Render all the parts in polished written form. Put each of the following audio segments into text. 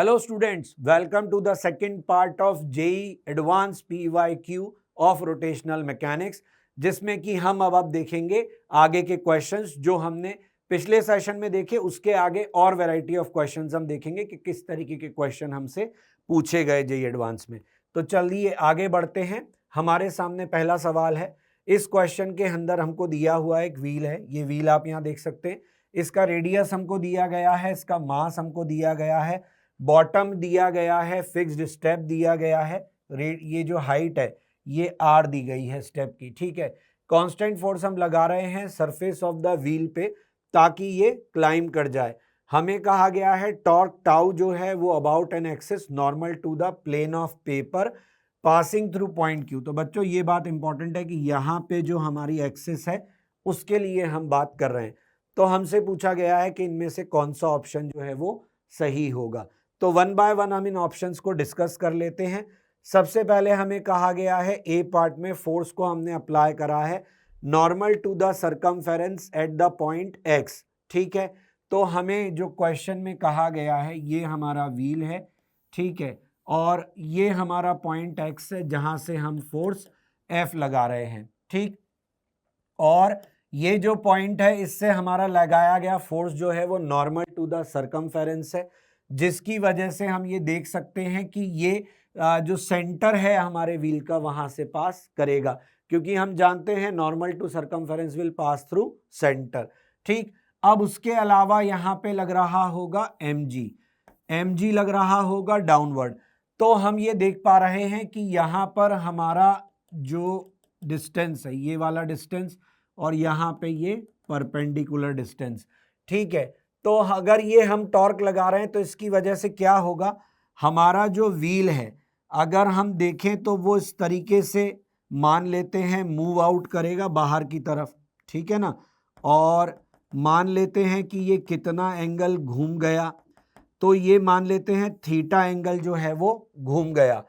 Hello students, welcome to the second part of JEE Advanced PYQ of Rotational Mechanics, जिसमें कि हम अब देखेंगे आगे के क्वेश्चंस जो हमने पिछले सेशन में देखे, उसके आगे और वैरायटी ऑफ क्वेश्चंस हम देखेंगे कि किस तरीके के क्वेश्चन हमसे पूछे गए जेईई एडवांस में। तो चलिए आगे बढ़ते हैं। हमारे सामने पहला सवाल है। इस क्वेश्चन के अंदर हमको दिया हुआ एक व्हील है, ये व्हील आप यहाँ देख सकते हैं। इसका रेडियस हमको दिया गया है, इसका मास हमको दिया गया है, बॉटम दिया गया है, फिक्स्ड स्टेप दिया गया है, ये जो हाइट है ये आर दी गई है स्टेप की, ठीक है। कांस्टेंट फोर्स हम लगा रहे हैं सरफेस ऑफ द व्हील पे ताकि ये क्लाइंब कर जाए। हमें कहा गया है टॉर्क टाउ जो है वो about an axis normal to the plane of paper passing through point Q. तो बच्चों ये बात इंपॉर्टेंट है कि यहाँ पे जो हमारी एक्सिस है उसके लिए हम बात कर रहे हैं। तो हमसे पूछा गया है कि इनमें से कौन सा ऑप्शन जो है वो सही होगा। तो वन बाय वन हम इन ऑप्शंस को डिस्कस कर लेते हैं। सबसे पहले हमें कहा गया है ए पार्ट में फोर्स को हमने अप्लाई करा है normal to the circumference at the point X, ठीक है। तो हमें जो क्वेश्चन में कहा गया है ये हमारा व्हील है, ठीक है, और ये हमारा पॉइंट एक्स है जहां से हम फोर्स एफ लगा रहे हैं, ठीक। और ये जो पॉइंट है इससे हमारा लगाया गया फोर्स जो है वो नॉर्मल टू द सर्कमफेरेंस है, जिसकी वजह से हम ये देख सकते हैं कि ये जो सेंटर है हमारे व्हील का वहां से पास करेगा, क्योंकि हम जानते हैं normal to circumference will pass through centre, ठीक। अब उसके अलावा यहाँ पे लग रहा होगा mg लग रहा होगा डाउनवर्ड। तो हम ये देख पा रहे हैं कि यहाँ पर हमारा जो डिस्टेंस है ये वाला डिस्टेंस और यहाँ पे ये परपेंडिकुलर डिस्टेंस, ठीक है। तो अगर ये हम टॉर्क लगा रहे हैं तो इसकी वजह से क्या होगा, हमारा जो व्हील है अगर हम देखें तो वो इस तरीके से मान लेते हैं मूव आउट करेगा बाहर की तरफ, ठीक है ना। और मान लेते हैं कि ये कितना एंगल घूम गया, तो ये मान लेते हैं थीटा एंगल जो है वो घूम गया।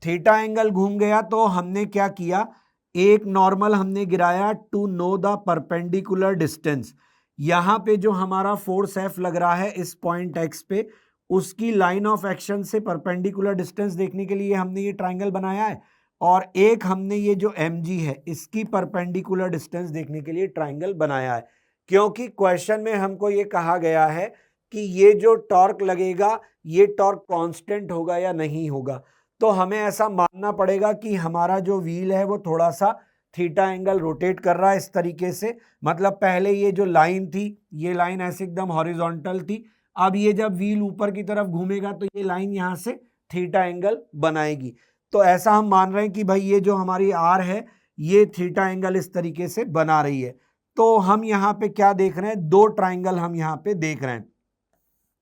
थीटा एंगल घूम गया तो हमने क्या किया, एक नॉर्मल हमने गिराया to know the perpendicular distance. यहाँ पे जो हमारा फोर्स एफ लग रहा है इस पॉइंट एक्स पे, उसकी लाइन ऑफ एक्शन से परपेंडिकुलर डिस्टेंस देखने के लिए हमने ये ट्राइंगल बनाया है, और एक हमने ये जो mg है इसकी परपेंडिकुलर डिस्टेंस देखने के लिए ट्राइंगल बनाया है। क्योंकि क्वेश्चन में हमको ये कहा गया है कि ये जो टॉर्क लगेगा ये टॉर्क कांस्टेंट होगा या नहीं होगा, तो हमें ऐसा मानना पड़ेगा कि हमारा जो व्हील है वो थोड़ा सा थीटा एंगल रोटेट कर रहा है इस तरीके से। मतलब पहले ये जो लाइन थी ये लाइन ऐसे एकदम हॉरिजॉन्टल थी, अब ये जब व्हील ऊपर की तरफ घूमेगा तो ये लाइन यहाँ से थीटा एंगल बनाएगी। तो ऐसा हम मान रहे हैं कि भाई ये जो हमारी आर है ये थीटा एंगल इस तरीके से बना रही है। तो हम यहाँ पे क्या देख रहे हैं, दो ट्राइंगल हम यहाँ पे देख रहे हैं।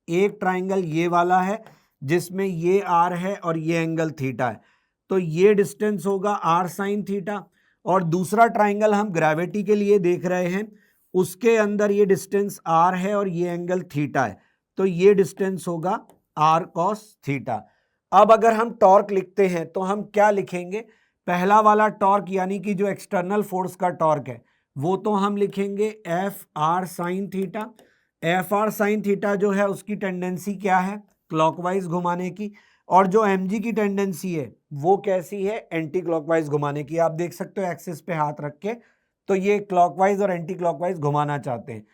एक ट्राइंगल ये वाला है जिसमें ये आर है और ये एंगल थीटा है, तो ये डिस्टेंस होगा आर साइन थीटा। और दूसरा ट्राइंगल हम ग्रेविटी के लिए देख रहे हैं, उसके अंदर ये डिस्टेंस आर है और ये एंगल थीटा है, तो ये डिस्टेंस होगा आर कॉस थीटा। अब अगर हम टॉर्क लिखते हैं तो हम क्या लिखेंगे, पहला वाला टॉर्क यानी कि जो एक्सटर्नल फोर्स का टॉर्क है वो तो हम लिखेंगे F R sine theta. F R sine theta जो है उसकी टेंडेंसी क्या है, क्लॉकवाइज घुमाने की, और जो mg की टेंडेंसी है वो कैसी है, एंटी क्लॉकवाइज घुमाने की। आप देख सकते हो एक्सिस पे हाथ रख के, तो ये क्लॉकवाइज और एंटी क्लॉकवाइज घुमाना चाहते हैं।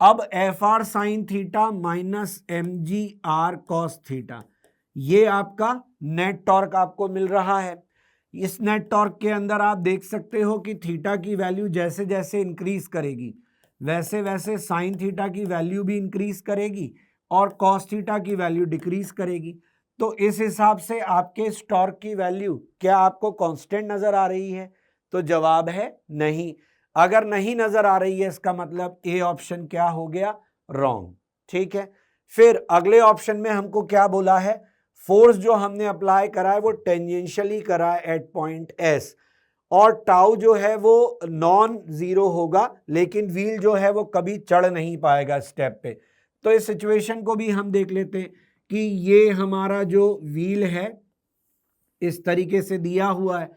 अब F R sine theta minus mg R cos theta, ये आपका नेट टॉर्क आपको मिल रहा है। इस नेट टॉर्क के अंदर आप देख सकते हो कि थीटा की वैल्यू जैसे जैसे इंक्रीज करेगी वैसे वैसे साइन थीटा की वैल्यू भी इंक्रीज करेगी और कॉस थीटा की वैल्यू डिक्रीज करेगी। तो इस हिसाब से आपके इस टॉर्क की वैल्यू क्या आपको कांस्टेंट नजर आ रही है, तो जवाब है नहीं। अगर नहीं नजर आ रही है इसका मतलब ए ऑप्शन क्या हो गया, रॉन्ग, ठीक है। फिर अगले ऑप्शन में हमको क्या बोला है, फोर्स जो हमने अप्लाई करा है वो टेंजेंशियली करा है एट पॉइंट एस, और टाउ जो है वो नॉन जीरो होगा, लेकिन व्हील जो है वो कभी चढ़ नहीं पाएगा स्टेप पे। तो इस सिचुएशन को भी हम देख लेते हैं कि ये हमारा जो व्हील है इस तरीके से दिया हुआ है,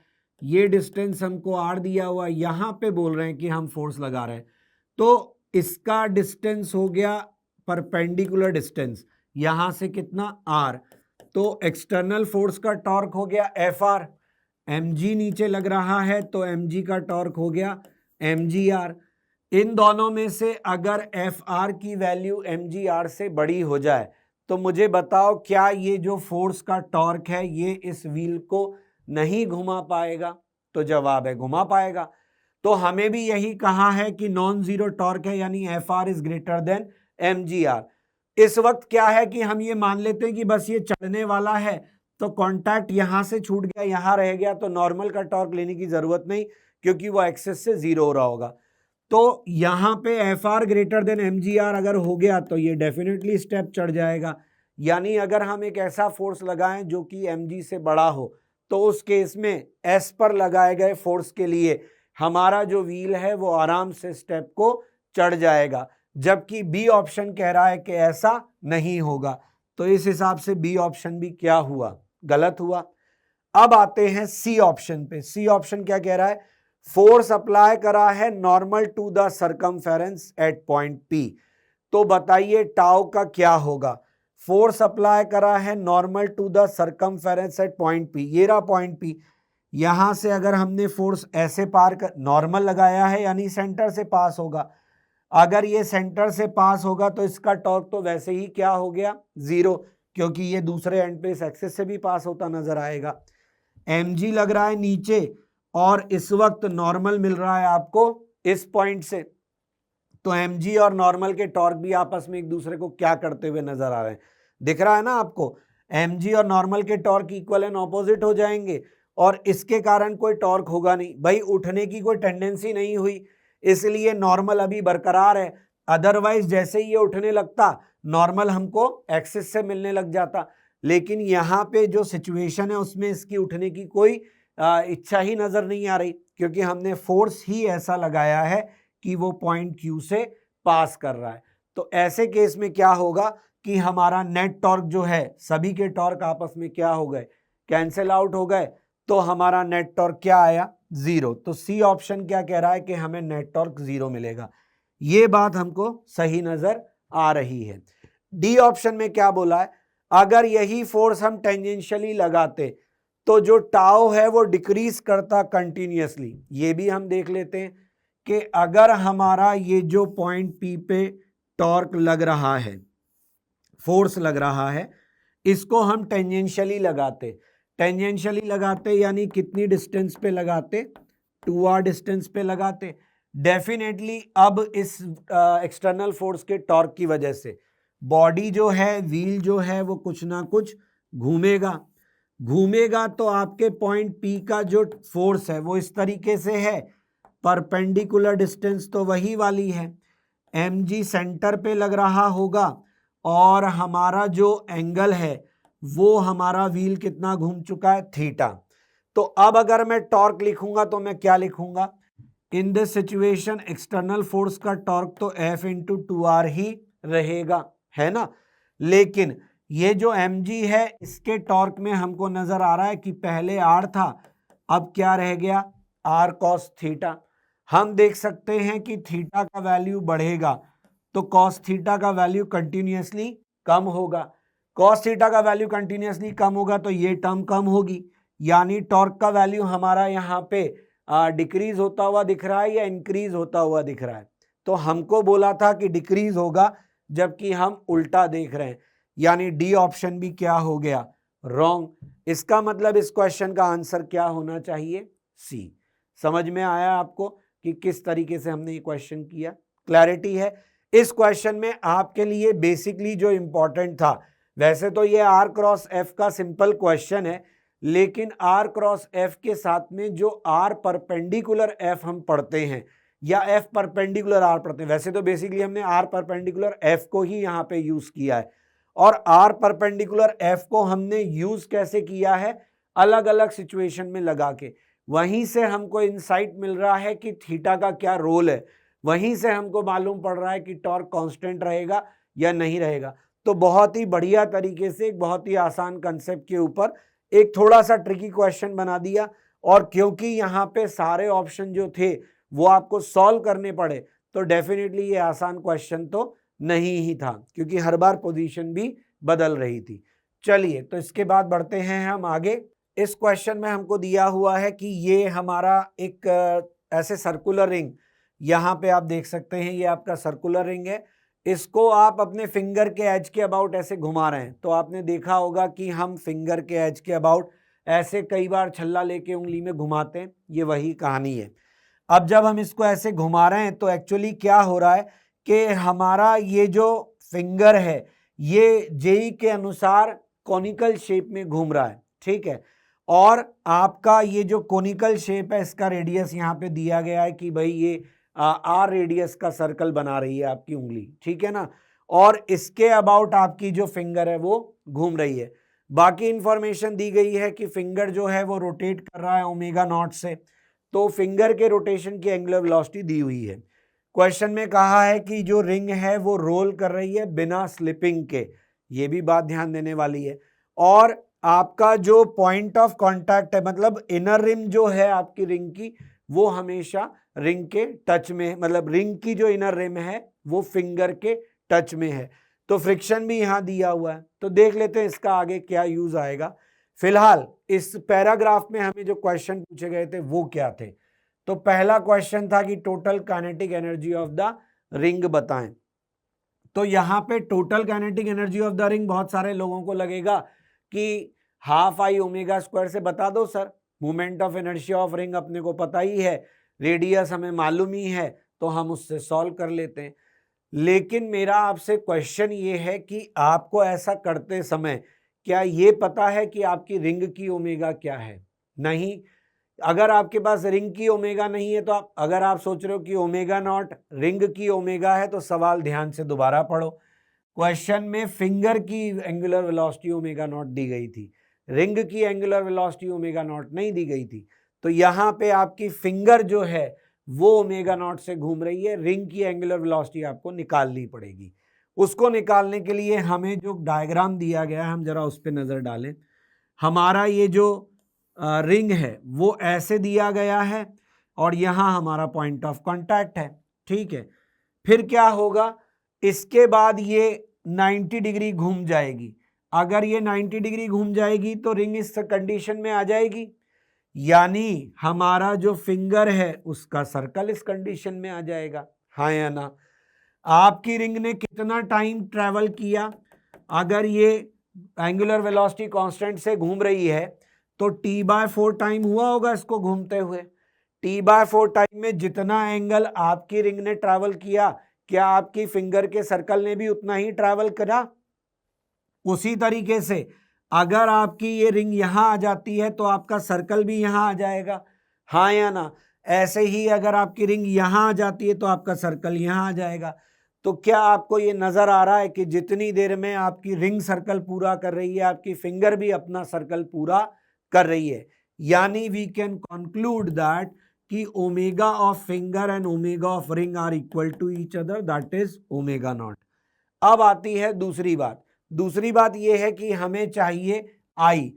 ये डिस्टेंस हमको आर दिया हुआ है, यहां पे बोल रहे हैं कि हम फोर्स लगा रहे हैं, तो इसका डिस्टेंस हो गया परपेंडिकुलर डिस्टेंस, यहां से कितना आर, तो एक्सटर्नल फोर्स का टॉर्क हो गया Fr, mg नीचे लग रहा है तो mg का टॉर्क हो गया mgr। इन दोनों में से अगर Fr की वैल्यू mgr से बड़ी हो जाए तो मुझे बताओ क्या ये जो फोर्स का टॉर्क है ये इस व्हील को नहीं घुमा पाएगा? तो जवाब है घुमा पाएगा। तो हमें भी यही कहा है कि नॉन जीरो टॉर्क है, यानी Fr is greater than mgr। इस वक्त क्या है कि हम ये मान लेते हैं कि बस ये चढ़ने वाला है, तो कांटेक्ट यहां से छूट गया, यहां रह गया, तो नॉर्मल का टॉर्क लेने की जरूरत नहीं क्योंकि वो एक्सेस से जीरो हो रहा होगा। तो यहां पे Fr ग्रेटर देन mgr अगर हो गया तो ये डेफिनेटली स्टेप चढ़ जाएगा। यानी अगर हम एक ऐसा फोर्स लगाएं जो कि mg से बड़ा हो तो उस केस में S पर लगाए गए फोर्स के लिए हमारा जो व्हील है वो आराम से स्टेप को चढ़ जाएगा, जबकि बी ऑप्शन कह रहा है कि ऐसा नहीं होगा। तो इस हिसाब से बी ऑप्शन भी क्या हुआ? गलत हुआ। अब आते हैं सी ऑप्शन पे। सी ऑप्शन क्या कह रहा है? फोर्स अप्लाई करा है normal to the circumference at point P. तो बताइए टाउ का क्या होगा? फोर्स अप्लाई करा है normal to the circumference at point P, ये रहा पॉइंट पी। यहां से अगर हमने फोर्स ऐसे पार कर नॉर्मल लगाया है यानी सेंटर से पास होगा, अगर ये सेंटर से पास होगा तो इसका टॉर्क तो वैसे ही क्या हो गया? जीरो, क्योंकि ये दूसरे एंड पे इस एक्सिस से भी पास होता नजर आएगा। mg लग रहा है नीचे और इस वक्त नॉर्मल मिल रहा है आपको इस पॉइंट से, तो mg और नॉर्मल के टॉर्क भी आपस में एक दूसरे को क्या करते हुए नजर आ रहे हैं? दिख रहा है ना आपको? mg और नॉर्मल के टॉर्क इक्वल एंड ऑपोजिट हो जाएंगे और इसके कारण कोई टॉर्क होगा नहीं भाई, उठने की कोई टेंडेंसी नहीं हुई, इसलिए नॉर्मल अभी बरकरार है। अदरवाइज जैसे ही ये उठने लगता नॉर्मल हमको एक्सिस से मिलने लग जाता, लेकिन यहाँ पे जो सिचुएशन है उसमें इसकी उठने की कोई इच्छा ही नजर नहीं आ रही, क्योंकि हमने फोर्स ही ऐसा लगाया है कि वो पॉइंट Q से पास कर रहा है। तो ऐसे केस में क्या होगा कि हमारा नेट टॉर्क जो है, सभी के टॉर्क आपस में क्या हो गए? कैंसिल आउट हो गए, तो हमारा नेट टॉर्क क्या आया? जीरो। तो सी ऑप्शन क्या कह रहा है कि हमें नेट टॉर्क जीरो मिलेगा। ये बात हमको सही नजर आ रही है। डी ऑप्शन में क्या बोला है? अगर यही फोर्स हम टेंजेंशियली लगाते तो जो टाउ है वो डिक्रीज करता कंटिन्यूअसली। ये भी हम देख लेते हैं कि अगर हमारा ये जो पॉइंट पी पे टॉर्क लग रहा है, फोर्स लग रहा है, इसको हम टेंजेंशियली लगाते यानी कितनी डिस्टेंस पे लगाते? 2r डिस्टेंस पे लगाते। डेफिनेटली अब इस एक्सटर्नल फोर्स के टॉर्क की वजह से बॉडी जो है, व्हील जो है, वो कुछ ना कुछ घूमेगा तो आपके पॉइंट P का जो फोर्स है वो इस तरीके से है, परपेंडिकुलर डिस्टेंस तो वही वाली है, mg सेंटर पे लग रहा होगा और हमारा जो एंगल है वो हमारा व्हील कितना घूम चुका है? थीटा। तो अब अगर मैं टॉर्क लिखूंगा तो मैं क्या लिखूंगा? In this situation external force का टॉर्क तो F इंटू 2r ही रहेगा, है ना। लेकिन ये जो mg है इसके टॉर्क में हमको नजर आ रहा है कि पहले r था, अब क्या रह गया? r cos theta. हम देख सकते हैं कि थीटा का वैल्यू बढ़ेगा तो cos थीटा का वैल्यू कंटिन्यूअसली कम होगा। cos थीटा का वैल्यू कंटिन्यूअसली कम होगा तो ये टर्म कम होगी, यानी टॉर्क का वैल्यू हमारा यहाँ पे डिक्रीज होता हुआ दिख रहा है या इंक्रीज होता हुआ दिख रहा है? तो हमको बोला था कि डिक्रीज होगा, जबकि हम उल्टा देख रहे हैं, यानी डी ऑप्शन भी क्या हो गया? रॉन्ग। इसका मतलब इस क्वेश्चन का आंसर क्या होना चाहिए? सी। समझ में आया आपको कि किस तरीके से हमने ये क्वेश्चन किया? क्लैरिटी है? इस क्वेश्चन में आपके लिए बेसिकली जो इंपॉर्टेंट था, वैसे तो ये r क्रॉस f का सिंपल क्वेश्चन है, लेकिन r क्रॉस f के साथ में जो r परपेंडिकुलर f हम पढ़ते हैं या f परपेंडिकुलर r पढ़ते हैं, वैसे तो बेसिकली हमने r परपेंडिकुलर f को ही यहाँ पे यूज किया है, और r परपेंडिकुलर f को हमने यूज कैसे किया है? अलग अलग सिचुएशन में लगा के। वहीं से हमको इंसाइट मिल रहा है कि थीटा का क्या रोल है, वहीं से हमको मालूम पड़ रहा है कि टॉर्क कांस्टेंट रहेगा या नहीं रहेगा। तो बहुत ही बढ़िया तरीके से एक बहुत ही आसान कंसेप्ट के ऊपर एक थोड़ा सा ट्रिकी क्वेश्चन बना दिया, और क्योंकि यहाँ पे सारे ऑप्शन जो थे वो आपको सॉल्व करने पड़े तो डेफिनेटली ये आसान क्वेश्चन तो नहीं ही था, क्योंकि हर बार पोजीशन भी बदल रही थी। चलिए, तो इसके बाद बढ़ते हैं हम आगे। इस क्वेश्चन में हमको दिया हुआ है कि ये हमारा एक ऐसे सर्कुलर रिंग, यहाँ पे आप देख सकते हैं ये आपका सर्कुलर रिंग है, इसको आप अपने फिंगर के एज के अबाउट ऐसे घुमा रहे हैं। तो आपने देखा होगा कि हम फिंगर के एज के अबाउट ऐसे कई बार छल्ला लेके उंगली में घुमाते हैं, ये वही कहानी है। अब जब हम इसको ऐसे घुमा रहे हैं तो एक्चुअली क्या हो रहा है कि हमारा ये जो फिंगर है ये जेई के अनुसार कॉनिकल शेप में घूम रहा है, ठीक है। और आपका ये जो कॉनिकल शेप है इसका रेडियस यहाँ पे दिया गया है कि भाई ये आर रेडियस का सर्कल बना रही है आपकी उंगली, ठीक है ना। और इसके अबाउट आपकी जो फिंगर है वो घूम रही है। बाकी इंफॉर्मेशन दी गई है कि फिंगर जो है वो रोटेट कर रहा है ओमेगा नॉट से, तो फिंगर के रोटेशन की एंगुलर वेलोसिटी दी हुई है। क्वेश्चन में कहा है कि जो रिंग है वो रोल कर रही है बिना स्लिपिंग के, ये भी बात ध्यान देने वाली है। और आपका जो पॉइंट ऑफ कांटेक्ट है, मतलब इनर रिम जो है आपकी रिंग की, वो हमेशा रिंग के टच में, मतलब रिंग की जो इनर रिम है वो फिंगर के टच में है। तो फ्रिक्शन भी यहां दिया हुआ है, तो देख लेते हैं इसका आगे क्या यूज आएगा। फिलहाल इस पैराग्राफ में हमें जो क्वेश्चन पूछे गए थे वो क्या थे। तो पहला क्वेश्चन था कि total kinetic energy of the ring बताएं। तो यहां पे total kinetic energy of the ring बहुत सारे लोगों को लगेगा कि हाफ आई ओमेगा स्क्वायर से बता दो sir, moment of inertia of ring अपने को पता ही है, रेडियस हमें मालूम ही है, तो हम उससे सॉल्व कर लेते हैं। लेकिन मेरा आपसे क्वेश्चन ये है कि आपको ऐसा करते समय क्या ये पता है कि आपकी रिंग की ओमेगा क्या है? नहीं। अगर आपके पास रिंग की ओमेगा नहीं है तो अगर आप सोच रहे हो कि ओमेगा नॉट रिंग की ओमेगा है, तो सवाल ध्यान से दोबारा पढ़ो। क्वेश्चन में फिंगर की angular velocity omega not the गई थी, रिंग की एंगुलर वेलोसिटी ओमेगा नॉट नहीं दी गई थी। तो यहाँ पे आपकी फिंगर जो है वो ओमेगा नॉट से घूम रही है, रिंग की एंगुलर वेलोसिटी आपको निकालनी पड़ेगी। उसको निकालने के लिए हमें जो डायग्राम दिया गया है हम जरा उस पर नजर डालें। हमारा ये जो रिंग है वो ऐसे दिया गया है और यहां हमारा पॉइंट ऑफ कांटेक्ट है, ठीक है। फिर क्या होगा, इसके बाद ये 90 डिग्री घूम जाएगी। अगर ये 90 डिग्री घूम जाएगी तो रिंग इस कंडीशन में आ जाएगी, यानी हमारा जो फिंगर है उसका सर्कल इस कंडीशन में आ जाएगा, हाँ या ना। आपकी रिंग ने कितना टाइम ट्रेवल किया, अगर ये एंगुलर वेलोसिटी कांस्टेंट से घूम रही है तो t/4 टाइम हुआ होगा इसको घूमते हुए। t/4 टाइम में जितना एंगल आपकी रिंग ने ट्रैवल किया, क्या आपकी फिंगर के सर्कल ने भी उतना ही ट्रैवल करा? उसी तरीके से अगर आपकी ये रिंग यहां आ जाती है तो आपका सर्कल भी यहां आ जाएगा, हाँ या ना। ऐसे ही अगर आपकी रिंग यहां आ जाती है तो आपका सर्कल यहां आ जाएगा। तो क्या आपको ये नजर आ रहा है कि जितनी देर में आपकी रिंग सर्कल पूरा कर रही है, आपकी फिंगर भी अपना सर्कल पूरा कर रही है। यानी वी कैन कंक्लूड दैट कि omega of finger and omega of ring are equal to each other, that is omega naught. अब आती है दूसरी बात। दूसरी बात यह है कि हमें चाहिए आई।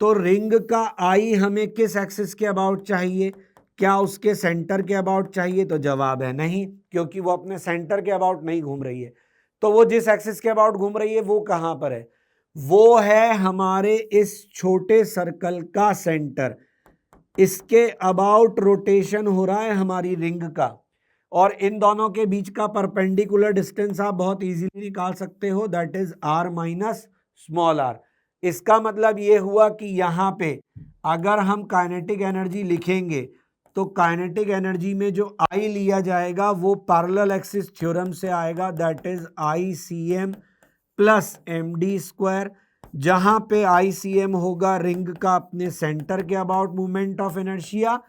तो रिंग का आई हमें किस एक्सिस के अबाउट चाहिए? क्या उसके सेंटर के अबाउट चाहिए? तो जवाब है नहीं, क्योंकि वो अपने सेंटर के अबाउट नहीं घूम रही है। तो वो जिस एक्सिस के अबाउट घूम रही है वो कहां पर है? वो है हमारे इस छोटे सर्कल का सेंटर, इसके अबाउट रोटेशन हो रहा है हमारी रिंग का। और इन दोनों के बीच का परपेंडिकुलर डिस्टेंस आप बहुत इजीली निकाल सकते हो, that is r minus small r। इसका मतलब ये हुआ कि यहाँ पे अगर हम काइनेटिक एनर्जी लिखेंगे तो काइनेटिक एनर्जी में जो I लिया जाएगा वो पैरेलल एक्सिस थ्योरम से आएगा, that is ICM plus MD square, जहां पे ICM होगा रिंग का अपने सेंटर के अबाउट मूवमेंट ऑफ इनर्शिया,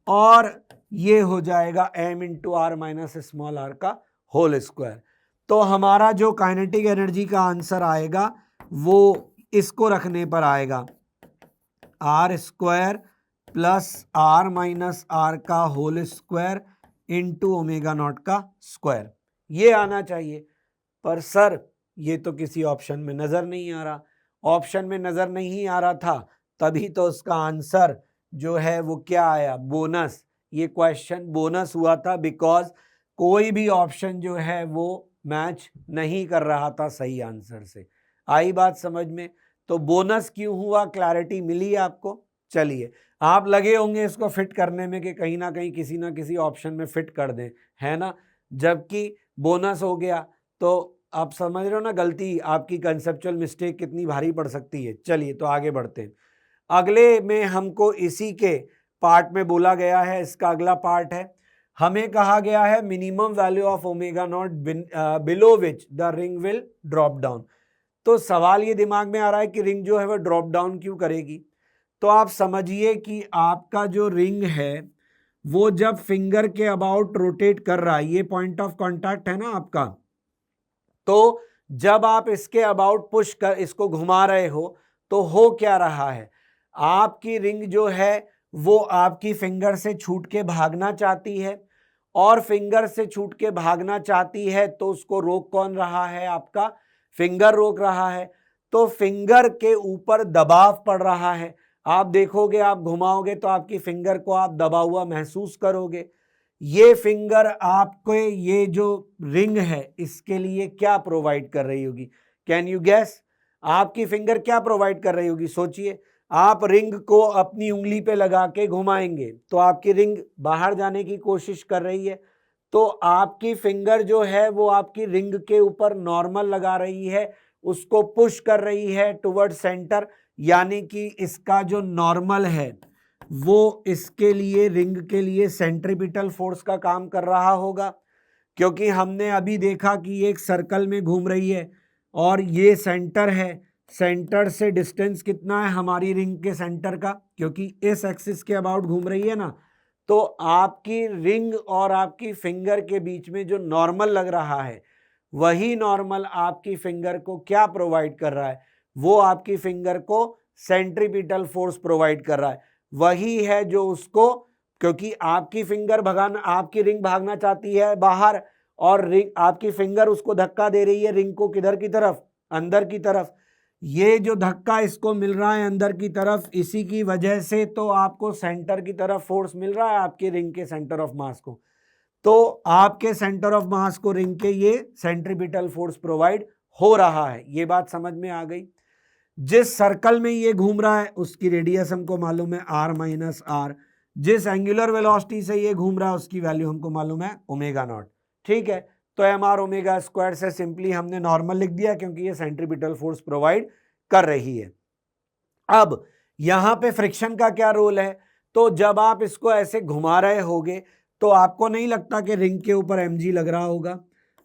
और ये हो जाएगा m into R minus small R का होल स्क्वायर। तो हमारा जो काइनेटिक एनर्जी का आंसर आएगा वो इसको रखने पर आएगा, R square plus R minus R का whole square into omega naught का स्क्वायर, ये आना चाहिए। पर सर ये तो किसी ऑप्शन में नजर नहीं आ रहा। ऑप्शन में नजर नहीं आ रहा था तभी तो उसका आंसर जो है वो क्या आया, बोनस। ये क्वेश्चन बोनस हुआ था बिकॉज कोई भी ऑप्शन जो है वो मैच नहीं कर रहा था सही आंसर से। आई बात समझ में? तो बोनस क्यों हुआ, क्लैरिटी मिली आपको। चलिए, आप लगे होंगे इसको फिट करने में कि कहीं ना कहीं किसी ना किसी ऑप्शन में फिट कर दें, है ना, जबकि बोनस हो गया। तो आप समझ रहे हो ना गलती आपकी, कंसेप्चुअल मिस्टेक कितनी भारी पड़ सकती है। चलिए तो आगे बढ़ते हैं। अगले में हमको इसी के पार्ट में बोला गया है, इसका अगला पार्ट है, हमें कहा गया है minimum value of omega naught below which the ring will drop down. तो सवाल ये दिमाग में आ रहा है कि रिंग जो है वह ड्रॉप डाउन क्यों करेगी। तो आप समझिए कि आपका जो रिंग है वो जब फिंगर के अबाउट रोटेट कर रहा है, ये पॉइंट ऑफ कांटेक्ट है ना आपका, तो जब आप इसके अबाउट पुश कर इसको घुमा रहे हो तो क्या रहा है, आपकी रिंग जो है वो आपकी फिंगर से छूट के भागना चाहती है, और फिंगर से छूट के भागना चाहती है तो उसको रोक कौन रहा है, आपका फिंगर रोक रहा है। तो फिंगर के ऊपर दबाव पड़ रहा है। आप देखोगे, आप घुमाओगे तो आपकी फिंगर को आप दबा हुआ महसूस करोगे। ये फिंगर आपको ये जो रिंग है इसके लिए क्या प्रोवाइड कर रही होगी, कैन यू गैस। आपकी फिंगर क्या प्रोवाइड कर रही होगी, सोचिए। आप रिंग को अपनी उंगली पे लगा के घुमाएंगे तो आपकी रिंग बाहर जाने की कोशिश कर रही है, तो आपकी फिंगर जो है वो आपकी रिंग के ऊपर नॉर्मल लगा रही है, उसको पुश कर रही है टुवर्ड सेंटर, यानी कि इसका जो नॉर्मल है वो इसके लिए रिंग के लिए सेंट्रीपिटल फोर्स का काम कर रहा होगा। क्योंकि हमने अभी देखा कि एक सर्कल में घूम रही है और ये सेंटर है, सेंटर से डिस्टेंस कितना है हमारी रिंग के सेंटर का, क्योंकि इस एक्सिस के अबाउट घूम रही है ना। तो आपकी रिंग और आपकी फिंगर के बीच में जो नॉर्मल लग रहा है वही नॉर्मल आपकी फिंगर को क्या प्रोवाइड कर रहा है, वो आपकी फिंगर को सेंट्रीपिटल फोर्स प्रोवाइड कर रहा है। वही है जो उसको, क्योंकि आपकी फिंगर भगाना, आपकी रिंग भागना चाहती है बाहर, और रिंग आपकी फिंगर उसको धक्का दे रही है रिंग को किधर की तरफ, अंदर की तरफ। ये जो धक्का इसको मिल रहा है अंदर की तरफ, इसी की वजह से तो आपको सेंटर की तरफ फोर्स मिल रहा है आपके रिंग के सेंटर ऑफ मास को। तो आपके सेंटर ऑफ मास को रिंग के ये सेंट्रीपिटल फोर्स प्रोवाइड हो रहा है। ये बात समझ में आ गई। जिस सर्कल में ये घूम रहा है उसकी रेडियस हमको मालूम है r-r, जिस एंगुलर वेलोसिटी से ये घूम रहा है उसकी वैल्यू हमको मालूम है ओमेगा नॉट। ठीक है, तो mr ओमेगा स्क्वायर से सिंपली हमने नॉर्मल लिख दिया क्योंकि ये सेंट्रीपिटल फोर्स प्रोवाइड कर रही है। अब यहां पे फ्रिक्शन का क्या रोल है, तो जब आप इसको ऐसे घुमा रहे होगे तो आपको नहीं लगता कि रिंग के ऊपर mg लग रहा होगा।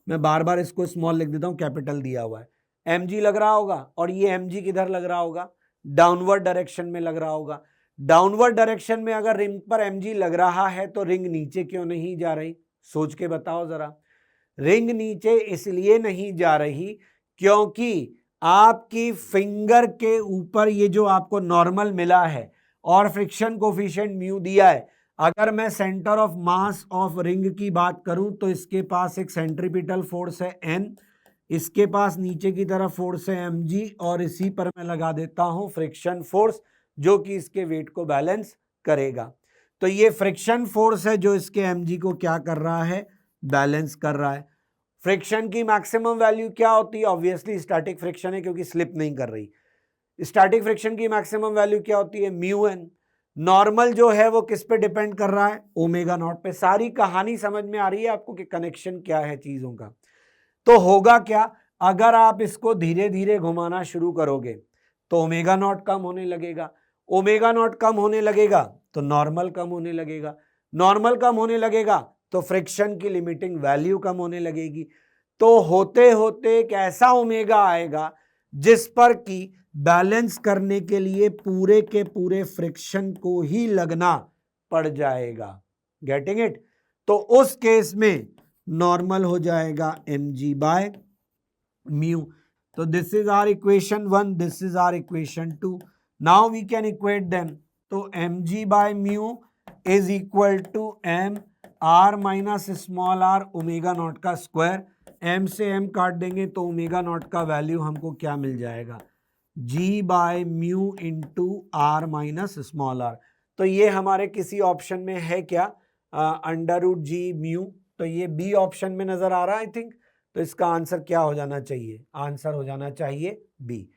मैं बार बार इसको स्मॉल लिख देता हूं, कैपिटल दिया हुआ है, mg लग रहा होगा, और ये mg किधर लग रहा होगा, डाउनवर्ड डायरेक्शन में लग रहा होगा। डाउनवर्ड डायरेक्शन में अगर रिंग पर mg लग रहा है तो रिंग नीचे क्यों नहीं जा रही, सोच के बताओ जरा। रिंग नीचे इसलिए नहीं जा रही क्योंकि आपकी फिंगर के ऊपर ये जो आपको नॉर्मल मिला है और फ्रिक्शन कोफिशिएंट म्यू दिया है, अगर मैं centre of mass of ring की बात करूं तो इसके पास एक सेंट्रीपिटल फोर्स है N, इसके पास नीचे की तरफ फोर्स है mg, और इसी पर मैं लगा देता हूं फ्रिक्शन फोर्स जो कि इसके वेट को बैलेंस करेगा। तो ये फ्रिक्शन फोर्स है जो इसके mg को क्या कर रहा है, बैलेंस कर रहा है। फ्रिक्शन की मैक्सिमम वैल्यू क्या होती है, ऑब्वियसली स्टैटिक फ्रिक्शन है क्योंकि स्लिप नहीं कर रही। स्टैटिक फ्रिक्शन की मैक्सिमम वैल्यू क्या होती है, म्यू एन। नॉर्मल जो है वो किस पे डिपेंड कर रहा है, ओमेगा नॉट पे। सारी कहानी समझ में आ रही है आपको कि कनेक्शन क्या है चीजों का। तो होगा क्या, अगर आप इसको धीरे धीरे घुमाना शुरू करोगे तो ओमेगा नॉट कम होने लगेगा, ओमेगा नॉट कम होने लगेगा तो नॉर्मल कम होने लगेगा, नॉर्मल कम होने लगेगा तो फ्रिक्शन की लिमिटिंग वैल्यू कम होने लगेगी। तो होते होते एक ऐसा ओमेगा आएगा जिस पर कि बैलेंस करने के लिए पूरे के पूरे फ्रिक्शन को ही लगना पड़ जाएगा। Getting it. तो उस केस में नॉर्मल हो जाएगा mg बाय म्यू। तो this is our equation 1, this is our equation 2। Now we can equate them. तो mg by mu is equal to m r minus small r omega naught का square. m से m काट देंगे तो omega naught का value हमको क्या मिल जाएगा, g by mu into r minus small r। तो ये हमारे किसी ऑप्शन में है क्या, अंडर रूट जी म्यू, तो ये बी ऑप्शन में नजर आ रहा है आई थिंक। तो इसका आंसर क्या हो जाना चाहिए, आंसर हो जाना चाहिए बी।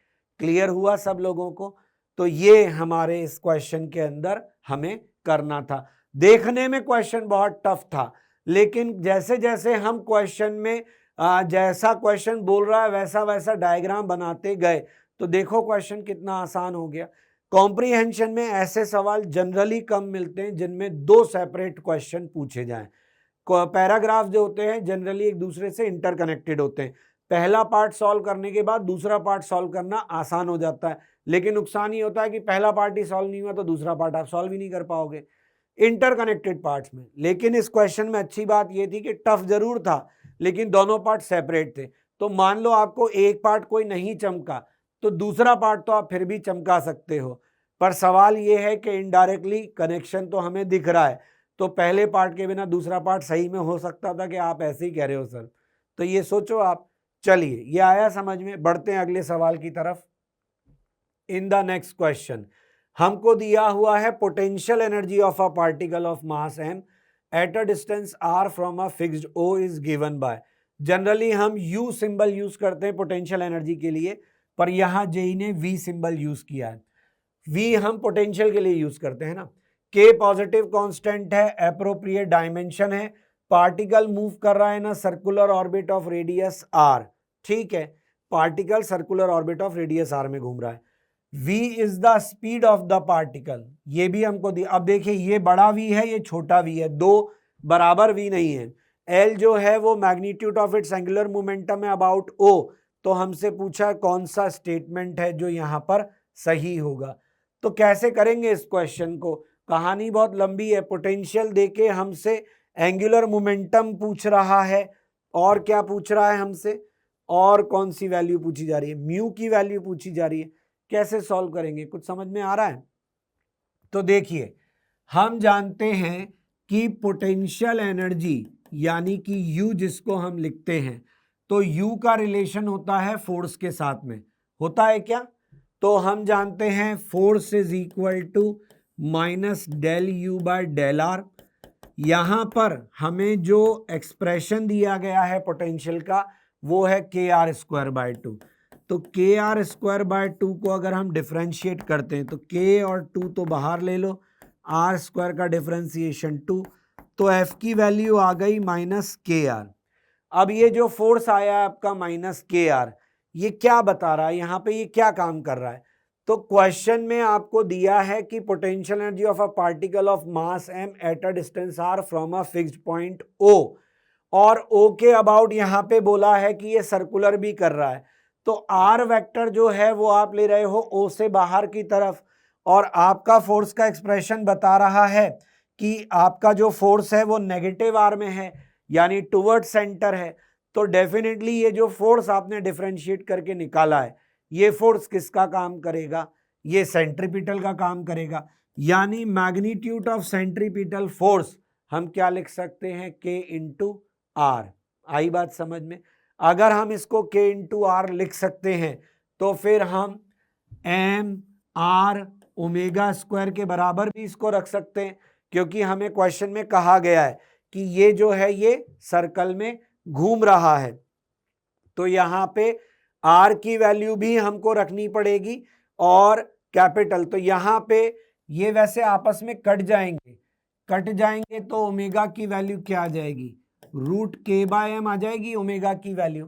क्लियर हुआ सब लोगों को? तो ये हमारे इस क्वेश्चन के अंदर हमें करना था। देखने में क्वेश्चन बहुत टफ था, लेकिन जैसे जैसे हम क्वेश्चन में जैसा क्वेश्चन बोल रहा है वैसा वैसा डायग्राम बनाते गए तो देखो क्वेश्चन कितना आसान हो गया। कॉम्प्रीहेंशन में ऐसे सवाल जनरली कम मिलते हैं जिनमें दो सेपरेट क्वेश्चन पूछे जाएं। पैराग्राफ जो होते हैं जनरली एक दूसरे से इंटरकनेक्टेड होते हैं। पहला पार्ट सॉल्व करने के बाद दूसरा पार्ट सॉल्व करना आसान हो जाता है, लेकिन नुकसान ये होता है कि पहला पार्ट ही सॉल्व नहीं हुआ तो दूसरा पार्ट आप सॉल्व ही नहीं कर पाओगे इंटरकनेक्टेड पार्ट्स में। लेकिन इस क्वेश्चन में अच्छी बात ये थी कि टफ जरूर था लेकिन दोनों पार्ट सेपरेट थे। तो मान लो आपको एक पार्ट कोई नहीं चमका तो दूसरा पार्ट तो आप फिर भी चमका सकते हो, पर सवाल ये है कि इनडायरेक्टली कनेक्शन तो हमें दिख रहा है, तो पहले पार्ट के बिना दूसरा पार्ट सही में हो सकता था कि आप ऐसे ही कह रहे हो सर। तो ये सोचो आप। चलिए ये आया समझ में, बढ़ते हैं अगले सवाल की तरफ। इन द नेक्स्ट क्वेश्चन हमको दिया हुआ है potential energy of a particle of mass m at a distance r from a fixed o is given by. Generally हम u सिंबल यूज करते हैं पोटेंशियल एनर्जी के लिए, पर यहां जेई ने v सिंबल यूज किया है। v हम पोटेंशियल के लिए यूज करते हैं ना। k पॉजिटिव कांस्टेंट है, एप्रोप्रिएट डायमेंशन है, पार्टिकल मूव कर रहा है ना circular orbit of radius r। ठीक है, particle circular orbit of radius r में घूम रहा है। v is the speed of the particle, ये भी हमको दिया। अब देखिए ये बड़ा v है ये छोटा v है, दो बराबर v नहीं है। l जो है वो magnitude of its angular momentum है अबाउट o। तो हमसे पूछा कौन सा स्टेटमेंट है जो यहां पर सही होगा। तो कैसे करेंगे इस क्वेश्चन को? कहानी बहुत लंबी है। पोटेंशियल देके हमसे एंगुलर मोमेंटम पूछ रहा है, और क्या पूछ रहा है हमसे, और कौन सी वैल्यू पूछी जा रही है, म्यू की वैल्यू पूछी जा रही है। कैसे सॉल्व करेंगे, कुछ समझ में आ रहा है? तो देखिए हम जानते हैं कि पोटेंशियल एनर्जी यानी कि U जिसको हम लिखते हैं, तो U का रिलेशन होता है फोर्स के साथ में, होता है क्या? तो हम जानते हैं force is equal to minus del U by del R। यहां पर हमें जो एक्सप्रेशन दिया गया है पोटेंशियल का वो है KR स्क्वायर बाय 2। तो KR स्क्वायर बाय 2 को अगर हम डिफरेंशिएट करते हैं तो K और 2 तो बाहर ले लो, R स्क्वायर का डिफरेंशिएशन 2, तो F की वैल्यू आ गई माइनस KR। अब ये जो फोर्स आया है आपका माइनस KR, ये क्या बता रहा है यहाँ पे, ये क्या काम कर रहा है? तो क्वेश्चन में आपको दिया है कि potential energy of a particle of mass m at a distance r from a fixed point o, और o के अबाउट यहाँ पे बोला है कि ये सर्कुलर भी कर रहा है। तो r वेक्टर जो है वो आप ले रहे हो o से बाहर की तरफ, और आपका फोर्स का एक्सप्रेशन बता रहा है कि आपका जो फोर्स है वो नेगेटिव r में है यानी टुवर्ड सेंटर है। तो डेफिनेटली ये जो फोर्स आपने डिफरेंशिएट करके निकाला है ये फोर्स किसका काम करेगा? ये सेंट्रीपिटल का काम करेगा, यानी मैग्नीट्यूड ऑफ सेंट्रीपिटल फोर्स हम क्या लिख सकते हैं? K into are. आई बात समझ में? अगर हम इसको K इंटू आर लिख सकते हैं तो फिर हम एम आर ओमेगा स्क्वायर के बराबर भी इसको रख सकते हैं, क्योंकि हमें क्वेश्चन में कहा गया है कि ये जो है ये सर्कल में घूम रहा है। तो यहां पे R की वैल्यू भी हमको रखनी पड़ेगी और कैपिटल। तो यहां पे ये वैसे आपस में कट जाएंगे तो ओमेगा की वैल्यू क्या आ जाएगी? रूट के बाय एम आ जाएगी ओमेगा की वैल्यू।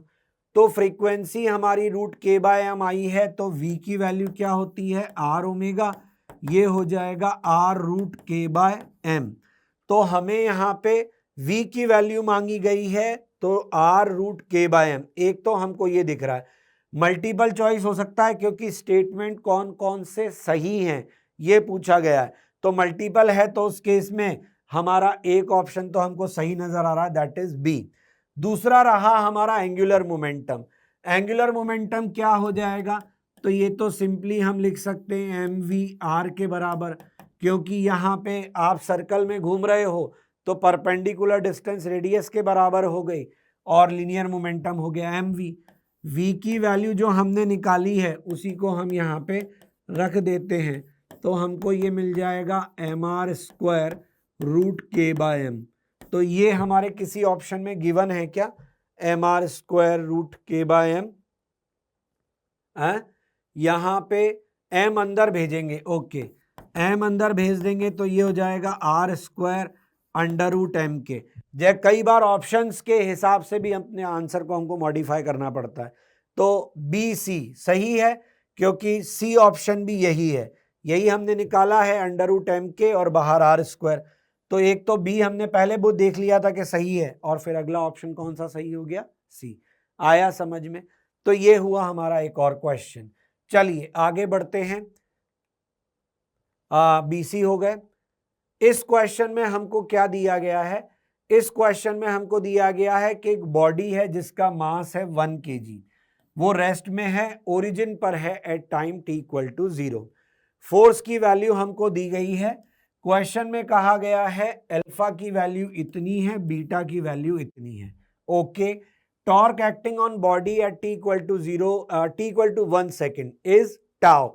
तो फ्रीक्वेंसी हमारी रूट के बाय एम आई है, तो V की वैल्यू क्या होती है? R omega. ये हो जाएगा R रूट के बाय एम। तो हमें यहाँ पे V की वैल्यू मांगी गई है, तो R रूट के बाय एम। एक तो हमको ये दिख रहा है, मल्टीपल चॉइस हो सकता है क्योंकि स्टेटमेंट कौन कौन से सही हैं ये पूछा गया है। तो मल्टीपल है तो उस केस में हमारा एक ऑप्शन तो हमको सही नजर आ रहा है, दैट इज बी। दूसरा रहा हमारा एंगुलर मोमेंटम। एंगुलर मोमेंटम क्या हो जाएगा? तो ये तो सिंपली हम लिख सकते हैं एम वी आर के बराबर, क्योंकि यहाँ पे आप सर्कल में घूम रहे हो तो परपेंडिकुलर डिस्टेंस रेडियस के बराबर हो गई और लीनियर मोमेंटम हो गया एम वी। वी की वैल्यू जो हमने निकाली है उसी को हम यहाँ पे रख देते हैं, तो हमको ये मिल जाएगा एम आर स्क्वायर रूट के बाय एम। तो ये हमारे किसी ऑप्शन में गिवन है क्या? एम आर स्क्वायर रूट के बाय एम। यहाँ पे m अंदर भेजेंगे, ओके, m अंदर भेज देंगे तो ये हो जाएगा r square under root M K. जब कई बार ऑप्शंस के हिसाब से भी अपने आंसर को हमको मॉडिफाई करना पड़ता है। तो बी सी सही है क्योंकि सी ऑप्शन भी यही है, यही हमने निकाला है अंडर रूट एम के और बाहर आर स्क्वायर। तो एक तो बी हमने पहले वो देख लिया था कि सही है, और फिर अगला ऑप्शन कौन सा सही हो गया, सी। आया समझ में? तो ये हुआ हमारा एक और क्वेश्चन। चलिए आगे बढ़ते हैं। बीसी हो गए। इस क्वेश्चन में हमको क्या दिया गया है? इस क्वेश्चन में हमको दिया गया है कि एक बॉडी है जिसका मास है 1 kg, वो रेस्ट में है, ओरिजिन पर है at time t equal to 0। Force की वैल्यू हमको दी गई है। क्वेश्चन में कहा गया है अल्फा की वैल्यू इतनी है, बीटा की वैल्यू इतनी है, okay. Torque acting on body at t equal to 0, t equal to 1 second is tau.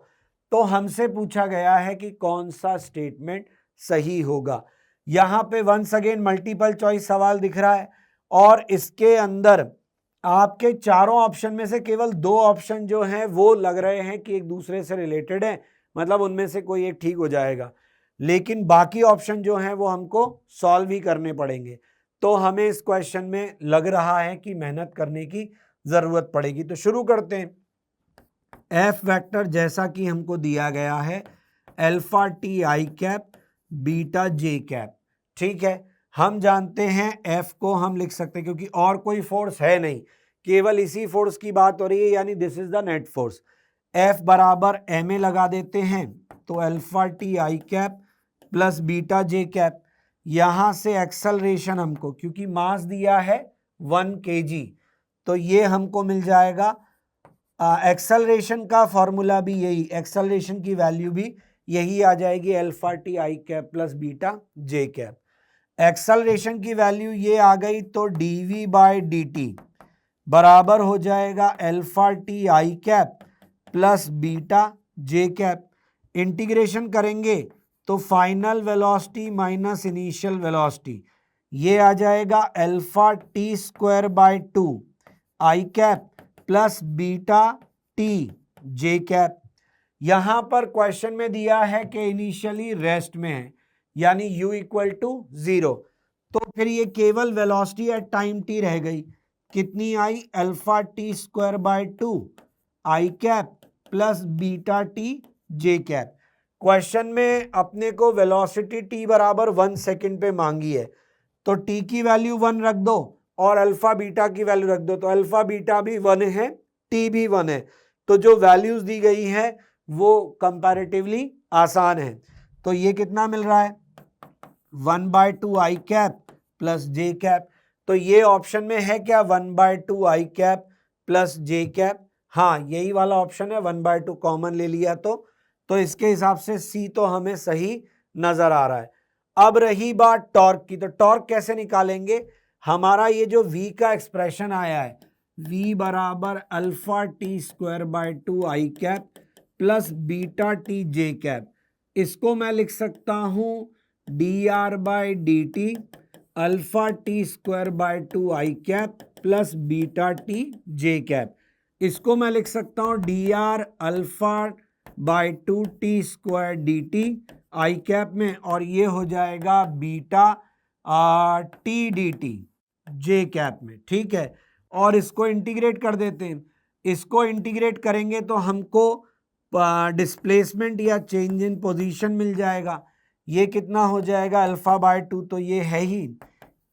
तो हमसे पूछा गया है कि कौन सा स्टेटमेंट सही होगा। यहां पे वंस अगेन मल्टीपल चॉइस सवाल दिख रहा है और इसके अंदर आपके चारों ऑप्शन में से केवल 2 ऑप्शन जो हैं वो लग रहे हैं कि एक दूसरे से रिलेटेड है, मतलब उनमें से कोई एक ठीक हो जाएगा, लेकिन बाकी ऑप्शन जो हैं वो हमको सॉल्व ही करने पड़ेंगे। तो हमें इस क्वेश्चन में लग रहा है कि मेहनत करने की जरूरत पड़ेगी। तो शुरू करते हैं। एफ वेक्टर जैसा कि हमको दिया गया है alpha T I cap beta J cap, ठीक है। हम जानते हैं एफ को हम लिख सकते हैं क्योंकि और कोई फोर्स है नहीं, केवल इसी फोर्स की बात हो रही है, यानी this is the net force. F बराबर एम ए लगा देते हैं तो alpha T I cap plus beta J cap. यहां से एक्सेलरेशन हमको, क्योंकि मास दिया है 1 kg, तो ये हमको मिल जाएगा। एक्सेलरेशन का फॉर्मूला भी यही, एक्सेलरेशन की वैल्यू भी यही आ जाएगी, alpha T I cap plus beta J cap. Acceleration की वैल्यू ये आ गई तो dv बाय dt बराबर हो जाएगा alpha T I cap plus beta J cap. Integration करेंगे तो final velocity minus initial velocity, ये आ जाएगा alpha T square by 2 I cap plus beta T J cap. यहां पर क्वेश्चन में दिया है कि इनिशियली रेस्ट में है, यानी u इक्वल टू 0, तो फिर ये केवल वेलोसिटी एट टाइम t रह गई। कितनी आई? Alpha T square by 2 I cap plus beta T J cap. Question में अपने को वेलोसिटी t बराबर 1 सेकेंड पे मांगी है, तो t की वैल्यू 1 रख दो और अल्फा बीटा की वैल्यू रख दो, तो अल्फा बीटा भी 1 है, t भी 1 है, तो जो वैल्यूज दी गई है वो कंपैरेटिवली आसान है। तो ये कितना मिल रहा है? 1/2 आई कैप प्लस जे कैप। तो ये ऑप्शन में है क्या 1/2 आई कैप प्लस जे कैप? हाँ, यही वाला ऑप्शन है, 1/2 कॉमन ले लिया तो इसके हिसाब से सी तो हमें सही नजर आ रहा है। अब रही बात टॉर्क की, तो टॉर्क कैसे निकालेंगे? हमारा ये जो v का एक्सप्रेशन आया है, v बराबर alpha T square by 2 I cap plus beta T J cap, इसको मैं लिख सकता हूं D R by D T alpha T square by 2 I cap plus beta T J cap. इसको मैं लिख सकता हूं D R alpha by 2 T square D T I cap में, और ये हो जाएगा beta T D T J cap में, ठीक है। और इसको इंटीग्रेट कर देते हैं। इसको इंटीग्रेट करेंगे तो हमको डिस्प्लेसमेंट या चेंज इन पोजीशन मिल जाएगा। ये कितना हो जाएगा? अल्फा बाय 2, तो ये है ही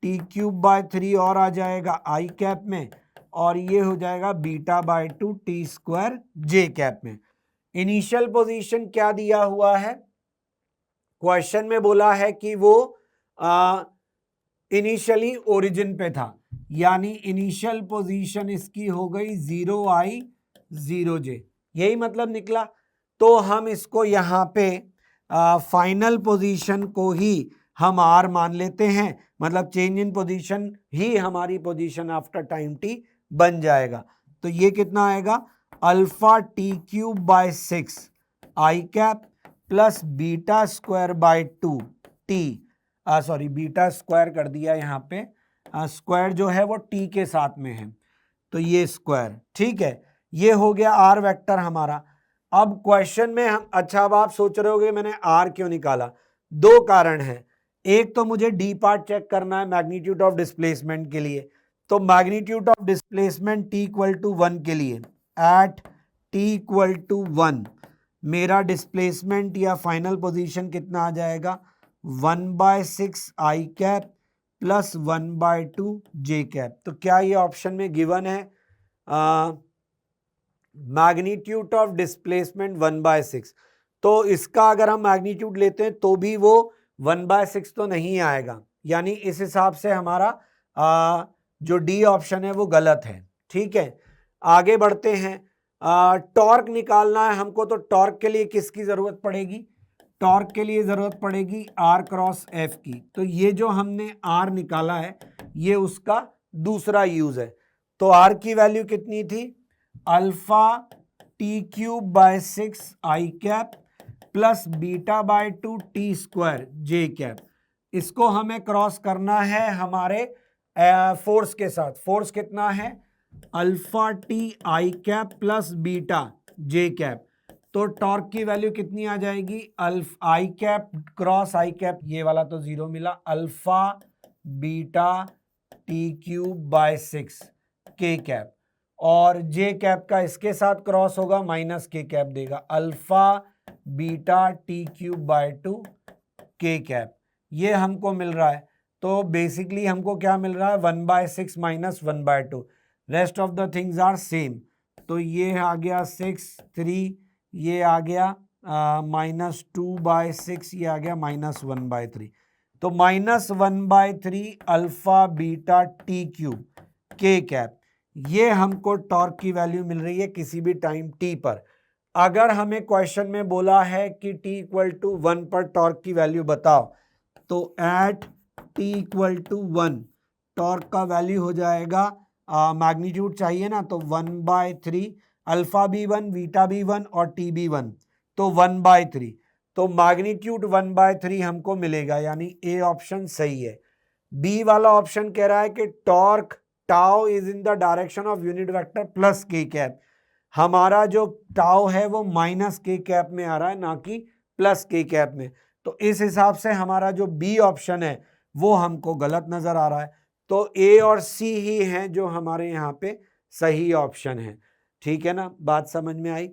टी क्यूब बाय 3 और आ जाएगा आई कैप में, और ये हो जाएगा beta by 2 T square J cap में। इनिशियल पोजीशन क्या दिया हुआ है? क्वेश्चन में बोला है कि वो इनिशियली ओरिजिन पे था, यानी इनिशियल पोजीशन इसकी हो गई 0i 0j, यही मतलब निकला। तो हम इसको यहाँ पे फाइनल पोजीशन को ही हम r मान लेते हैं, मतलब चेंज इन पोजीशन ही हमारी पोजीशन आफ्टर टाइम t बन जाएगा। तो ये कितना आएगा? Alpha T cube by 6 I cap plus beta square by 2 T, sorry beta square कर दिया यहाँ पे, स्क्वायर जो है वो टी के साथ में है, तो ये स्क्वायर, ठीक है। ये हो गया आर वेक्टर हमारा। अब क्वेश्चन में हम, अच्छा अब आप सोच रहे होगे मैंने आर क्यों निकाला, दो कारण है। एक तो मुझे डी पार्ट चेक करना है मैग्नीट्यूड ऑफ डिस्प्लेसमेंट के लिए, तो magnitude of displacement T equal to 1 के लिए एट टी इक्वल टू 1 मेरा डिस्प्लेसमेंट या फाइनल पोजीशन कितना आ जाएगा 1/6 आई कैप प्लस 1/2 जे कैप। तो क्या ये ऑप्शन में गिवन है मैग्नीट्यूड ऑफ डिस्प्लेसमेंट 1/6, तो इसका अगर हम मैग्नीट्यूड लेते हैं तो भी वो 1/6 तो नहीं आएगा, यानी इस हिसाब से हमारा जो डी ऑप्शन है वो गलत है। ठीक है, आगे बढ़ते हैं। टॉर्क निकालना है हमको, तो टॉर्क के लिए किसकी जरूरत पड़ेगी, टॉर्क के लिए जरूरत पड़ेगी आर क्रॉस एफ की। तो ये जो हमने आर निकाला है ये उसका दूसरा यूज है। तो आर की वैल्यू कितनी थी, alpha T cube by 6 I cap plus beta by 2 T square J cap. इसको हमें क्रॉस करना है हमारे फोर्स के साथ। फोर्स कितना है, alpha T I cap plus beta J cap. तो टॉर्क की वैल्यू कितनी आ जाएगी, अल्फा आई कैप क्रॉस आई कैप, ये वाला तो 0 मिला, alpha beta T cube by 6 के कैप, और जे कैप का इसके साथ क्रॉस होगा माइनस के कैप देगा, alpha beta T cube by 2 के कैप। ये हमको मिल रहा है। तो बेसिकली हमको क्या मिल रहा है 1/6 minus 1/2, rest of the things are same. तो ये आ गया 6 3, ये आ गया -2/6, ये आ गया -1/3। तो -1/3 अल्फा बीटा टी क्यूब के कैप, ये हमको टॉर्क की वैल्यू मिल रही है किसी भी टाइम टी पर। अगर हमें क्वेश्चन में बोला है कि t इक्वल टू 1 पर टॉर्क की वैल्यू बताओ, तो at t equal to 1 torque का वैल्यू हो जाएगा, मैग्नीट्यूड चाहिए ना, तो 1/3 अल्फा भी 1 बीटा भी 1 और टी भी 1, तो 1/3। तो मैग्नीट्यूड 1/3 हमको मिलेगा, यानी ए ऑप्शन सही है। बी वाला ऑप्शन कह रहा है कि torque tau is in the direction of unit vector plus के कैप। हमारा जो टाउ है वो माइनस के कैप में आ रहा है, ना कि प्लस के कैप में। तो इस हिसाब से हमारा जो बी ऑप्शन है वो हमको गलत नजर आ रहा है। तो ए और सी ही हैं जो हमारे यहाँ पे सही ऑप्शन है। ठीक है ना, बात समझ में आई।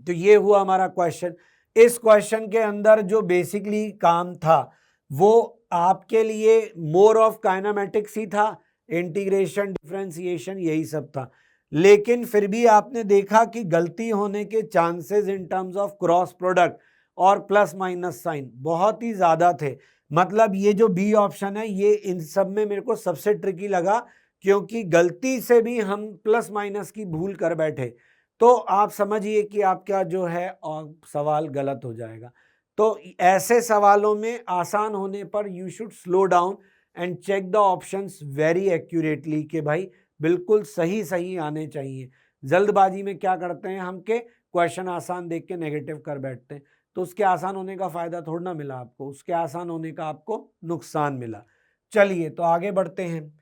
तो ये हुआ हमारा क्वेश्चन। इस क्वेश्चन के अंदर जो बेसिकली काम था वो आपके लिए मोर ऑफ काइनेमेटिक्स ही था, इंटीग्रेशन डिफरेंशिएशन यही सब था। लेकिन फिर भी आपने देखा कि गलती होने के chances in terms of cross product और प्लस माइनस साइन बहुत ही ज्यादा थे। मतलब ये जो बी ऑप्शन है ये इन सब में मेरे को सबसे ट्रिकी लगा, क्योंकि गलती से भी हम प्लस माइनस की भूल कर बैठे तो आप समझिए कि आपका जो है सवाल गलत हो जाएगा। तो ऐसे सवालों में आसान होने पर you should slow down and check the options very accurately कि भाई बिल्कुल सही सही आने चाहिए। जल्दबाजी में क्या करते हैं हम के क्वेश्चन आसान देख के नेगेटिव कर बैठते हैं, तो उसके आसान होने का फायदा थोड़ा ना मिला आपको, उसके आसान होने का आपको नुकसान मिला। चलिए तो आगे बढ़ते हैं।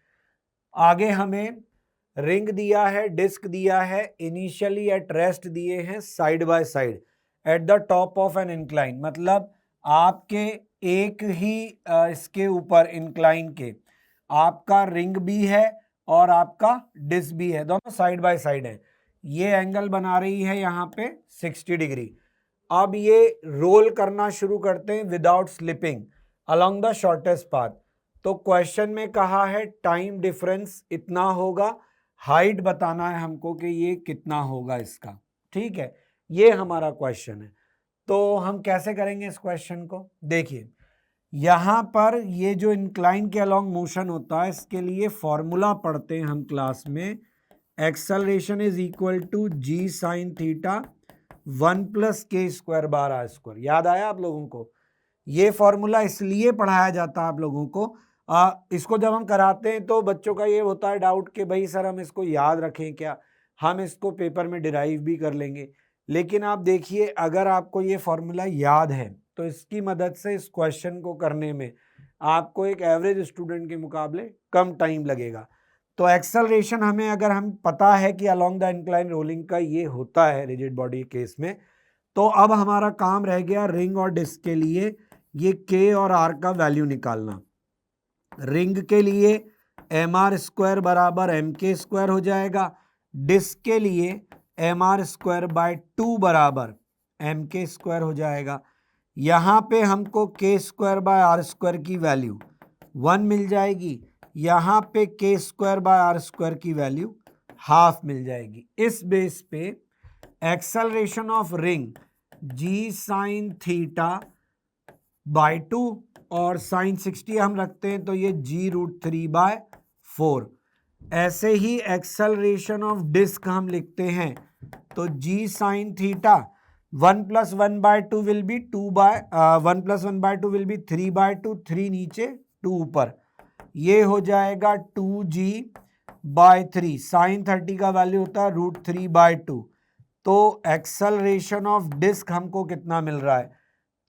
आगे हमें रिंग दिया है, डिस्क दिया है, इनिशियली एट रेस्ट दिए हैं side by side at the top of an incline. मतलब आपके एक ही इसके ऊपर इंक्लाइन के आपका रिंग भी है और आपका डिस्क भी है, दोनों साइड बाय साइड है। ये एंगल बना रही है यहाँ पे 60 डिग्री। अब ये रोल करना शुरू करते हैं without slipping along the shortest path. तो क्वेश्चन में कहा है टाइम डिफरेंस इतना होगा, हाइट बताना है हमको कि ये कितना होगा इसका। ठीक है, ये हमारा क्वेश्चन है। तो हम कैसे करेंगे इस क्वेश्चन को, देखिए यहां पर ये जो इंक्लाइन के अलोंग मोशन होता है इसके लिए फॉर्मूला पढ़ते हैं हम क्लास में, acceleration is equal to G sine theta 1 plus K square bar R square. याद आया आप लोगों को? ये फॉर्मूला इसलिए पढ़ाया जाता है आप लोगों को, इसको जब हम कराते हैं तो बच्चों का ये होता है डाउट कि भाई सर हम इसको याद रखें क्या, हम इसको पेपर में डिराइव भी कर लेंगे। लेकिन आप देखिए अगर आपको ये फॉर्मूला याद है तो इसकी मदद से इस क्वेश्चन को करने में आपको एक एवरेज स्टूडेंट के मुकाबले कम टाइम लगेगा। तो एक्सेलरेशन हमें अगर हम पता है कि अलोंग द इंक्लाइन रोलिंग का ये होता है रिजिड बॉडी केस में, तो अब हमारा काम रह गया रिंग और डिस्क के लिए ये के और आर का वैल्यू निकालना। रिंग के लिए एम आर स्क्वायर बराबर एम के स्क्वायर हो जाएगा, डिस्क के लिए एम आर स्क्वायर बाय 2 बराबर एम के स्क्वायर हो जाएगा। यहाँ पे हमको K square by R square की वैल्यू 1 मिल जाएगी, यहाँ पे K square by R square की वैल्यू हाफ मिल जाएगी। इस बेस पे acceleration of ring G sine theta by 2 और साइन 60 हम रखते हैं तो ये g√3/4। ऐसे ही एक्सेलरेशन ऑफ डिस्क हम लिखते हैं तो G sine theta 1 + 1/2 will be 1 + 1/2 will be 3/2, 3 नीचे 2 ऊपर, ये हो जाएगा 2g/3। साइन 30 का वैल्यू होता है √3/2। तो एक्सेलरेशन ऑफ डिस्क हमको कितना मिल रहा है,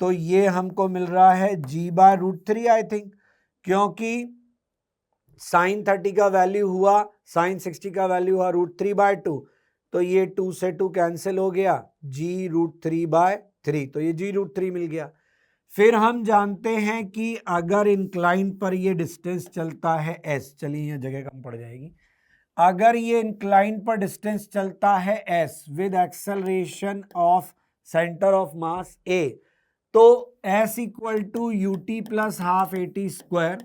तो ये हमको मिल रहा है g/√3 आई थिंक, क्योंकि साइन 30 का वैल्यू हुआ, साइन 60 का वैल्यू हुआ √3/2, तो ये 2 से 2 कैंसिल हो गया, g√3/3, तो ये g√3 मिल गया। फिर हम जानते हैं कि अगर इंक्लाइन पर ये डिस्टेंस चलता है s, चलिए यहाँ जगह कम पड़ जाएगी, अगर ये इंक्लाइन पर डिस्टेंस चलता है s with acceleration of centre of mass a, तो s = ut + ½ at²,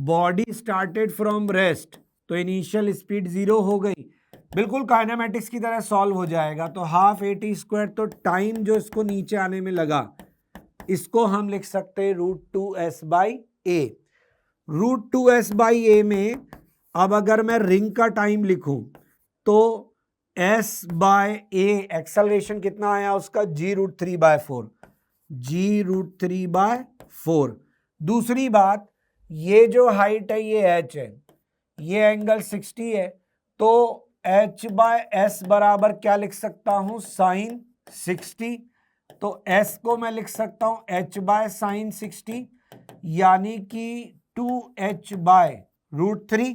body started from rest, तो इनिशियल स्पीड 0 हो गई, बिल्कुल काइनेमेटिक्स की तरह सॉल्व हो जाएगा। तो ½ at², तो टाइम जो इसको नीचे आने में लगा, इसको हम लिख सकते हैं √2s/a। √2s/a में अब अगर मैं रिंग का टाइम लिखूं तो s/a एक्सेलरेशन कितना आया उसका, g√3/4, g√3/4। दूसरी बात, ये जो हाइट है ये h है, ये एंगल 60 है, तो h/s बराबर क्या लिख सकता हूं, साइन 60। तो s को मैं लिख सकता हूं h/sin 60, यानी कि 2h/√3।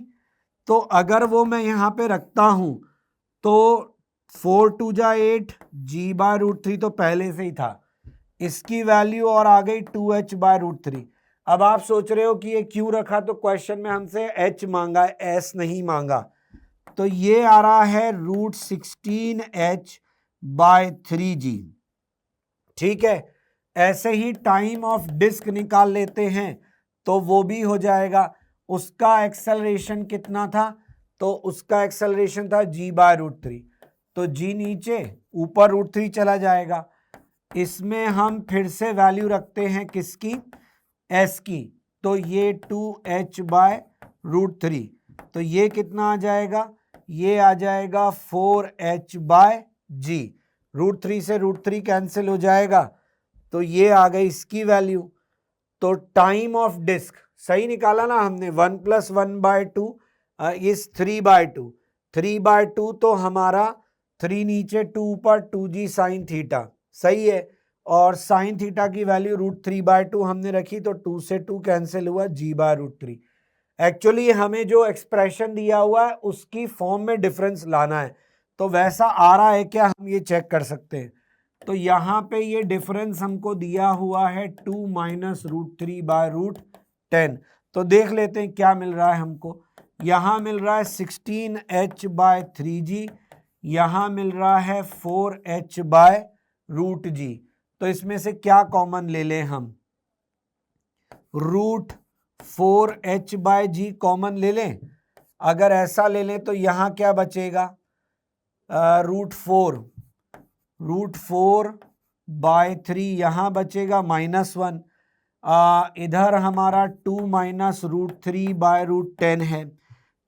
तो अगर वो मैं यहां पे रखता हूं तो 4 × 2 = 8, g/√3 तो पहले से ही था, इसकी वैल्यू और आ गई 2h/√3। अब आप सोच रहे हो कि ये क्यों रखा, तो क्वेश्चन में हमसे h मांगा, s नहीं मांगा, तो ये आ रहा है √16h/3g। ठीक है, ऐसे ही टाइम ऑफ डिस्क निकाल लेते हैं तो वो भी हो जाएगा। उसका एक्सेलरेशन कितना था, तो उसका एक्सेलरेशन था g/√3, तो g नीचे, ऊपर √3 चला जाएगा। इसमें हम फिर से वैल्यू रखते हैं किसकी, s की, तो ये 2h/√3, तो ये कितना आ जाएगा, ये आ जाएगा 4h/g। √3 से √3 कैंसिल हो जाएगा, तो ये आ गई इसकी वैल्यू। तो टाइम ऑफ डिस्क सही निकाला ना हमने, 1 + 1/2 इज 3/2, 3/2 तो हमारा 3 नीचे 2 ऊपर 2g साइन थीटा, सही है। और साइन थीटा की वैल्यू √3/2 हमने रखी, तो 2 से 2 कैंसिल हुआ, g/√3। एक्चुअली हमें जो एक्सप्रेशन दिया हुआ है उसकी फॉर्म में डिफरेंस लाना है, तो वैसा आ रहा है क्या, हम ये चेक कर सकते हैं। तो यहाँ पे ये डिफरेंस हमको दिया हुआ है 2 - √3/√10, तो देख लेते हैं क्या मिल रहा है हमको। यहाँ मिल रहा है 16h/3g, यहाँ मिल रहा है 4h/√g, तो इसमें से क्या कॉमन ले लें हम, √4h/g कॉमन ले लें। अगर ऐसा ले लें तो यहाँ क्या बचेगा, √4/3 यहाँ बचेगा -1, इधर हमारा 2 - √3/√10 है,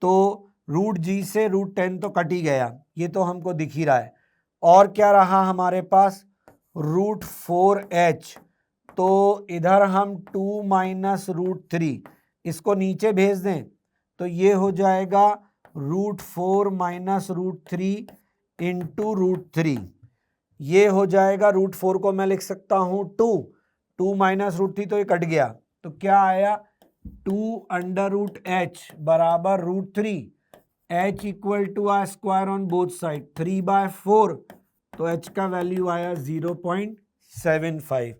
तो √g से √10 तो कट ही गया, ये तो हमको दिख ही रहा है। और क्या रहा हमारे पास, √4h, तो इधर हम 2 - √3 इसको नीचे भेज दें तो ये हो जाएगा √4 - √3 इंटू √3, ये हो जाएगा, √4 को मैं लिख सकता हूं 2 - √3 तो ये कट गया, तो क्या आया 2 √h बराबर √3, h equal to R square on both side 3/4, तो h का वैल्यू आया 0.75।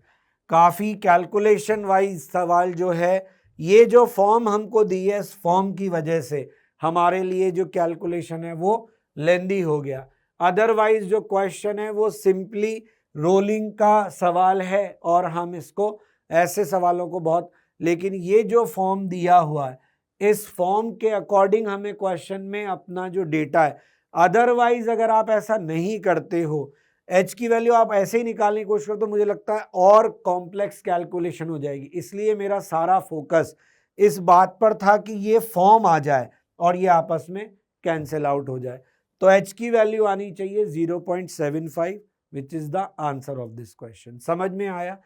काफी कैलकुलेशन वाइज सवाल जो है, ये जो फॉर्म हमको दी है इस फॉर्म की वजह से हमारे लिए जो कैलकुलेशन है वो लेंदी हो गया। अदरवाइज जो क्वेश्चन है वो सिंपली रोलिंग का सवाल है और हम इसको ऐसे सवालों को बहुत, लेकिन ये जो फॉर्म दिया हुआ है इस फॉर्म के अकॉर्डिंग हमें क्वेश्चन में अपना जो डेटा है, अदरवाइज अगर आप ऐसा नहीं करते हो, एच की वैल्यू आप ऐसे ही निकालने की कोशिश करो तो मुझे लगता है और कॉम्प्लेक्स कैलकुलेशन हो जाएगी। इसलिए मेरा सारा फोकस इस बात पर था कि ये फॉर्म आ जाए और ये आपस में कैंसिल आउट हो जाए। तो एच की वैल्यू आनी चाहिए 0.75 which is the answer of this question. समझ में आया?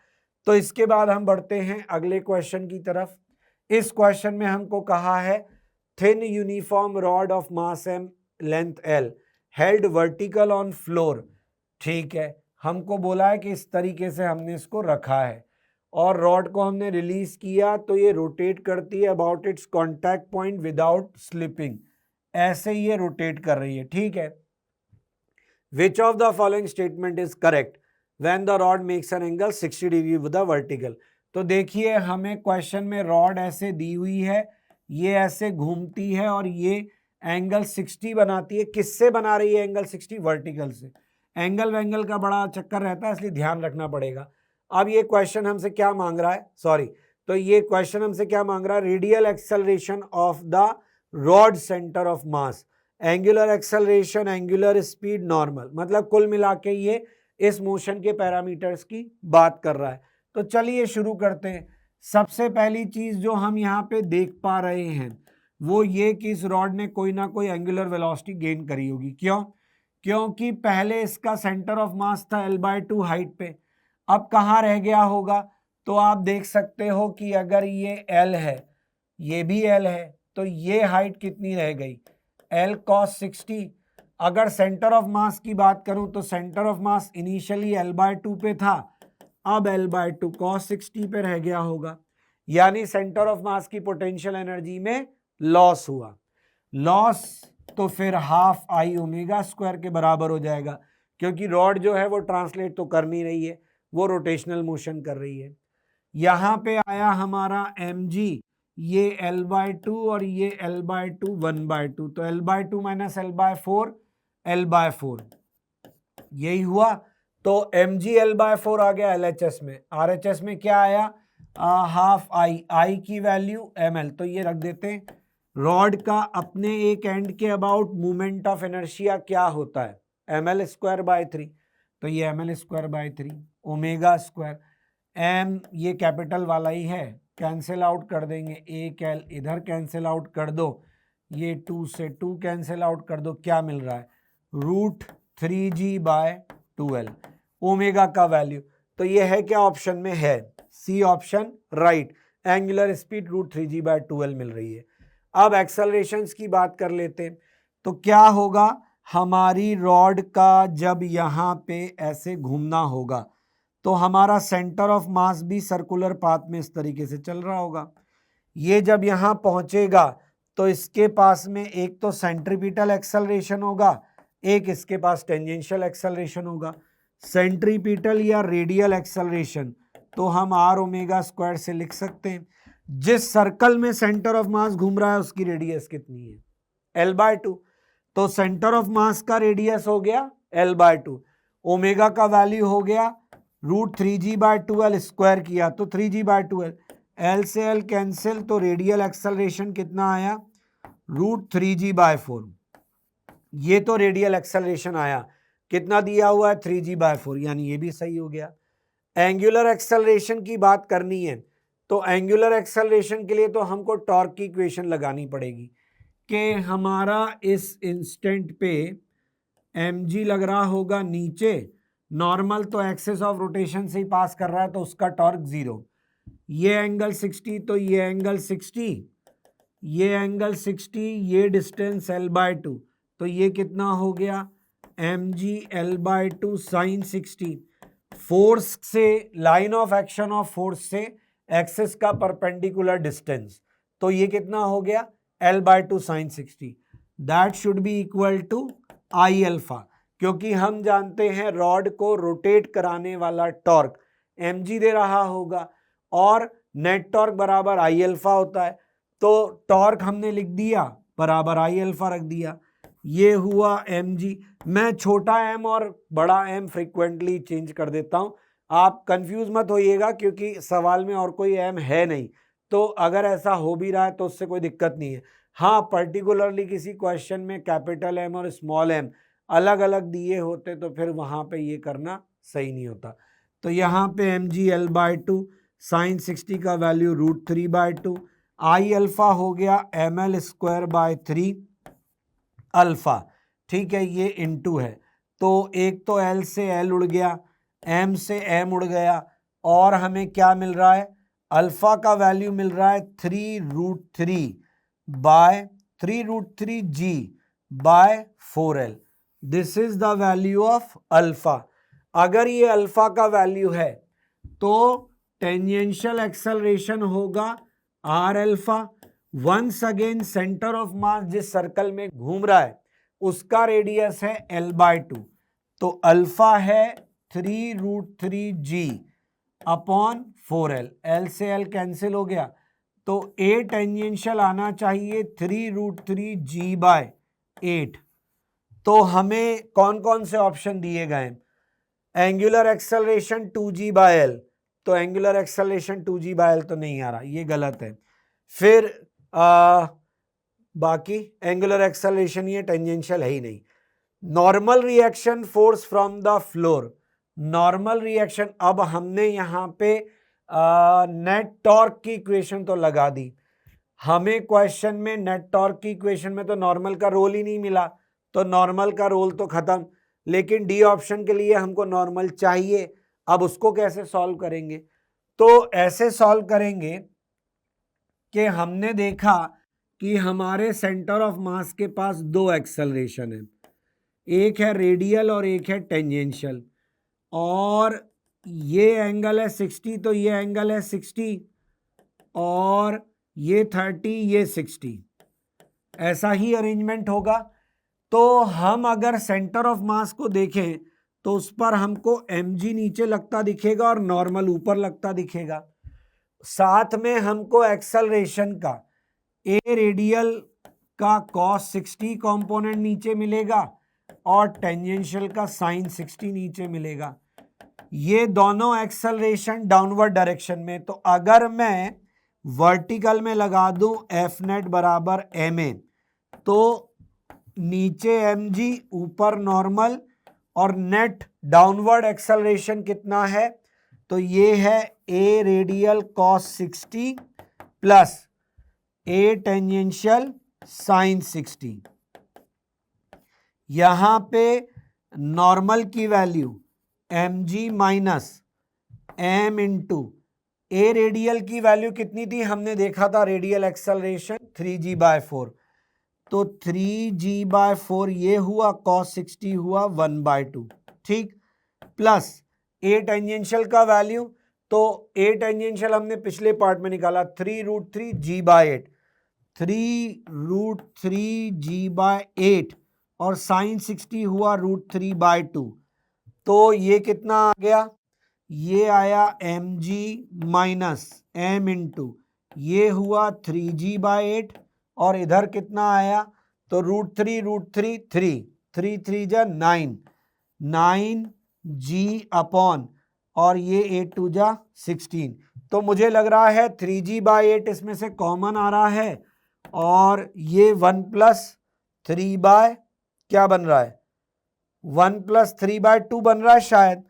तो इसके बाद हम बढ़ते हैं अगले क्वेश्चन की तरफ। इस क्वेश्चन में हमको कहा है thin uniform rod of mass M length L held vertical on floor. ठीक है, हमको बोला है कि इस तरीके से हमने इसको रखा है और रॉड को हमने रिलीज किया तो ये रोटेट करती है about its contact point without slipping, ऐसे ये रोटेट कर रही है। ठीक है, which of the following statement is correct when the rod makes an angle 60 degree with the vertical. तो देखिए हमें क्वेश्चन में रॉड ऐसे दी हुई है, ये ऐसे घूमती है और ये एंगल 60 बनाती है। किससे बना रही है एंगल 60? वर्टिकल से। एंगल वेंगल का बड़ा चक्कर रहता है इसलिए ध्यान रखना पड़ेगा। अब ये क्वेश्चन हमसे क्या मांग रहा है, सॉरी, तो ये क्वेश्चन हमसे क्या मांग रहा है? Radial acceleration of the rod centre of mass, angular acceleration, angular speed, normal, मतलब कुल मिला के ये इस मोशन के पैरामीटर्स की बात कर रहा है। तो चलिए शुरू करते हैं। सबसे पहली चीज जो हम यहाँ पे देख पा रहे हैं वो ये कि इस रॉड ने कोई ना कोई एंगुलर वेलोसिटी गेन करी होगी। क्यों? क्योंकि पहले इसका सेंटर ऑफ मास था L/2 हाइट पे, अब कहाँ रह गया होगा? तो आप देख सकते हो कि अगर ये L है, ये भी L है, तो ये हाइट कितनी रह गई? L cos 60। अगर सेंटर ऑफ मास की बात करूं तो centre of mass initially L/2 पे था, अब L/2 cos 60 पे रह गया होगा, यानी सेंटर ऑफ मास की पोटेंशियल एनर्जी में लॉस हुआ। लॉस तो फिर हाफ आई ओमेगा स्क्वायर के बराबर हो जाएगा, क्योंकि रॉड जो है वो ट्रांसलेट तो कर नहीं रही है, वो रोटेशनल मोशन कर रही है। यहां पे आया हमारा mg, ये L/2 और ये L/2 1/2, तो L/2 माइनस L/4 L/4, यही हुआ। तो mg L/4 आ गया LHS में, RHS में क्या आया? हाफ आई की वैल्यू ml, तो ये रख देते हैं। रॉड का अपने एक एंड के अबाउट मूवमेंट ऑफ इनर्शिया क्या होता है? ml²/3, तो ये ml²/3 ओमेगा स्क्वायर। m ये कैपिटल वाला ही है, कैंसिल आउट कर देंगे, एक l इधर कैंसिल आउट कर दो, ये 2 से 2 कैंसिल आउट कर दो, क्या मिल रहा है? √3g/2l ओमेगा का वैल्यू। तो ये है क्या? ऑप्शन में है C option right, angular speed √3g/2l मिल रही है। अब एक्सेलरेशंस की बात कर लेते हैं। तो क्या होगा? हमारी रॉड का जब यहाँ पे ऐसे घूमना होगा तो हमारा सेंटर ऑफ मास भी सर्कुलर पाथ में इस तरीके से चल रहा होगा। ये जब यहाँ पहुंचेगा तो इसके पास में एक तो सेंट्रीपिटल एक्सेलरेशन होगा, एक इसके पास टेंजेंशियल एक्सेलरेशन होगा। सेंट्रीपिटल या रेडियल एक्सेलरेशन तो हम r ओमेगा स्क्वायर से लिख सकते हैं। जिस सर्कल में सेंटर ऑफ मास घूम रहा है उसकी रेडियस कितनी है? L/2, तो सेंटर ऑफ मास का रेडियस हो गया L/2, ओमेगा का वैल्यू हो गया √3g/2l, स्क्वायर किया तो 3g/2l, L से L कैंसिल, तो रेडियल एक्सेलरेशन कितना आया? √3g/4। ये तो रेडियल एक्सेलरेशन आया, कितना दिया हुआ है? 3g/4, यानी ये भी सही हो गया। एंगुलर एक्सेलरेशन की बात करनी है तो एंगुलर एक्सेलरेशन के लिए तो हमको टॉर्क की इक्वेशन लगानी पड़ेगी कि हमारा इस इंस्टेंट पे mg लग रहा होगा नीचे, नॉर्मल तो एक्सिस ऑफ रोटेशन से ही पास कर रहा है तो उसका टॉर्क 0। ये एंगल 60, तो ये एंगल 60, ये एंगल 60, ये डिस्टेंस L/2, तो ये कितना हो गया? mg L/2 sin 60। फोर्स से, line of action of force से एक्सिस का परपेंडिकुलर डिस्टेंस, तो ये कितना हो गया? L/2 sin 60। That should be equal to I alpha, क्योंकि हम जानते हैं रॉड को रोटेट कराने वाला टॉर्क mg दे रहा होगा और नेट टॉर्क बराबर आई अल्फा होता है। तो टॉर्क हमने लिख दिया बराबर आई अल्फा रख दिया, ये हुआ mg। मैं छोटा m और बड़ा m फ्रीक्वेंटली चेंज कर देता हूं, आप कंफ्यूज मत होइएगा क्योंकि सवाल में और कोई m है नहीं, तो अगर ऐसा हो भी रहा है तो उससे कोई दिक्कत नहीं है। हाँ, पर्टिकुलरली किसी क्वेश्चन में कैपिटल M और स्मॉल m अलग अलग दिए होते तो फिर वहां पे ये करना सही नहीं होता। तो यहाँ पे mg L/2 साइन 60 का वैल्यू √3/2, आई अल्फा हो गया ml²/3 अल्फा, ठीक है, ये इनटू है। तो एक तो L से L उड़ गया, M से M उड़ गया और हमें क्या मिल रहा है, अल्फा का वैल्यू मिल रहा है 3√3/3√3g/4l। This is the value of alpha. अगर ये अल्फा का वैल्यू है तो टेंजेंशियल एक्सेलरेशन होगा R alpha. Once again centre of mass जिस सर्कल में घूम रहा है उसका रेडियस है L/2, तो अल्फा है 3√3g/4l। L से L कैंसिल हो गया, तो A टेंजेंशियल आना चाहिए 3√3g/8। तो हमें कौन कौन से ऑप्शन दिए गए हैं, एंगुलर एक्सेलरेशन 2g/l, तो एंगुलर एक्सेलरेशन 2g/l तो नहीं आ रहा, ये गलत है। फिर बाकी एंगुलर एक्सेलरेशन ये टेंजेंशियल है ही नहीं। Normal reaction force from the floor, normal reaction, अब हमने यहाँ पे नेट टॉर्क की इक्वेशन तो लगा दी, हमें क्वेश्चन में नेट टॉर्क की इक्वेशन में तो नॉर्मल का रोल ही नहीं मिला, तो नॉर्मल का रोल तो खत्म, लेकिन डी ऑप्शन के लिए हमको नॉर्मल चाहिए। अब उसको कैसे सॉल्व करेंगे, तो ऐसे सॉल्व करेंगे कि हमने देखा कि हमारे सेंटर ऑफ मास के पास दो एक्सेलरेशन है, एक है रेडियल और एक है टेंजेंशियल, और ये एंगल है 60 तो ये एंगल है 60 और ये 30 ये 60, ऐसा ही अरेंजमेंट होगा। तो हम अगर सेंटर ऑफ मास को देखें तो उस पर हमको mg नीचे लगता दिखेगा और नॉर्मल ऊपर लगता दिखेगा। साथ में हमको एक्सेलरेशन का a रेडियल का cos 60 कंपोनेंट नीचे मिलेगा और टेंजेंशियल का sin 60 नीचे मिलेगा। ये दोनों एक्सेलरेशन डाउनवर्ड डायरेक्शन में, तो अगर मैं वर्टिकल में लगा दूं F नेट बराबर ma, तो नीचे mg ऊपर नॉर्मल और नेट डाउनवर्ड एक्सेलरेशन कितना है, तो ये है a radial cos 60 plus a tangential sin 60। यहां पे नॉर्मल की value mg minus m into a radial की वैल्यू कितनी थी, हमने देखा था रेडियल एक्सेलरेशन 3g/4, तो 3g/4 ये हुआ, cos 60 हुआ 1/2, ठीक, प्लस a टेंजेंशियल का वैल्यू, तो a टेंजेंशियल हमने पिछले पार्ट में निकाला 3√3g/8, 3√3g/8 और sin 60 हुआ √3/2, तो ये कितना आ गया, ये आया mg माइनस m इंटू ये हुआ 3g/8 और इधर कितना आया, तो √3 3 जा 9 9g/ और ये 8 2 जा 16, तो मुझे लग रहा है 3g/8 इसमें से कॉमन आ रहा है और ये 1 + 3 क्या बन रहा है, 1 + 3/2 बन रहा है शायद,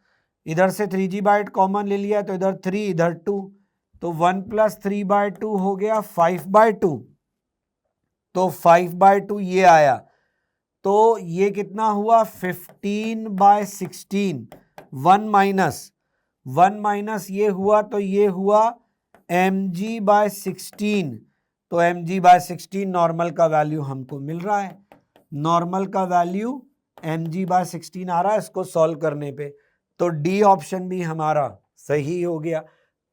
इधर से 3g/8 कॉमन ले लिया तो इधर 3 इधर 2, तो 1 + 3/2 हो गया 5/2, तो 5/2 ये आया, तो ये कितना हुआ 15/16, 1 माइनस ये हुआ, तो ये हुआ mg/16, तो mg/16 नॉर्मल का वैल्यू हमको मिल रहा है, नॉर्मल का वैल्यू mg/16 आ रहा है इसको सॉल्व करने पे, तो डी ऑप्शन भी हमारा सही हो गया।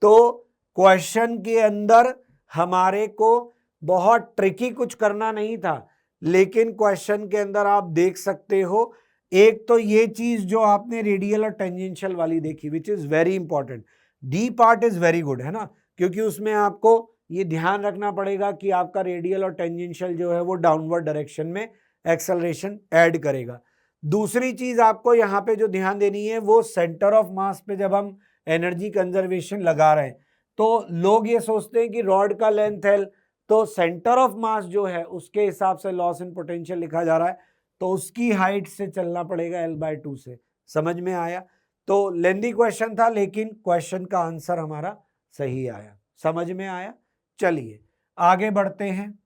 तो क्वेश्चन के अंदर हमारे को बहुत ट्रिकी कुछ करना नहीं था, लेकिन क्वेश्चन के अंदर आप देख सकते हो, एक तो ये चीज जो आपने रेडियल और टेंजेंशियल वाली देखी, which is very important. D part is very good, है ना, क्योंकि उसमें आपको ये ध्यान रखना पड़ेगा कि आपका रेडियल और टेंजेंशियल जो है वो डाउनवर्ड डायरेक्शन में एक्सेलरेशन ऐड करेगा। दूसरी चीज आपको यहाँ पे जो ध्यान देनी है वो सेंटर ऑफ मास पे जब हम एनर्जी कंजर्वेशन लगा रहे हैं तो लोग ये सोचते हैं कि रॉड का लेंथ L, तो सेंटर ऑफ मास जो है उसके हिसाब से लॉस इन पोटेंशियल लिखा जा रहा है, तो उसकी हाइट से चलना पड़ेगा L/2 से। समझ में आया? तो लेंदी क्वेश्चन था लेकिन क्वेश्चन का आंसर हमारा सही आया। समझ में आया? चलिए आगे बढ़ते हैं।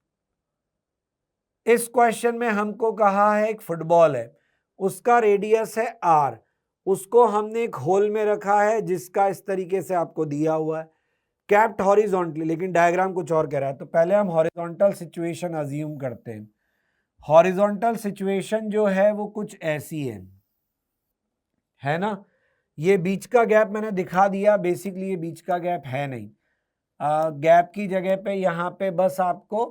इस क्वेश्चन में हमको कहा है एक फुटबॉल है, उसका रेडियस है R, उसको हमने एक होल में रखा है जिसका इस तरीके से आपको दिया हुआ है, कैप्ट हॉरिजॉन्टली, लेकिन डायग्राम कुछ और कह रहा है। तो पहले हम हॉरिजॉन्टल सिचुएशन अज्यूम करते हैं। हॉरिजॉन्टल सिचुएशन जो है वो कुछ ऐसी है ना। ये बीच का गैप मैंने दिखा दिया, बेसिकली ये बीच का गैप है नहीं, गैप की जगह पे यहाँ पे बस आपको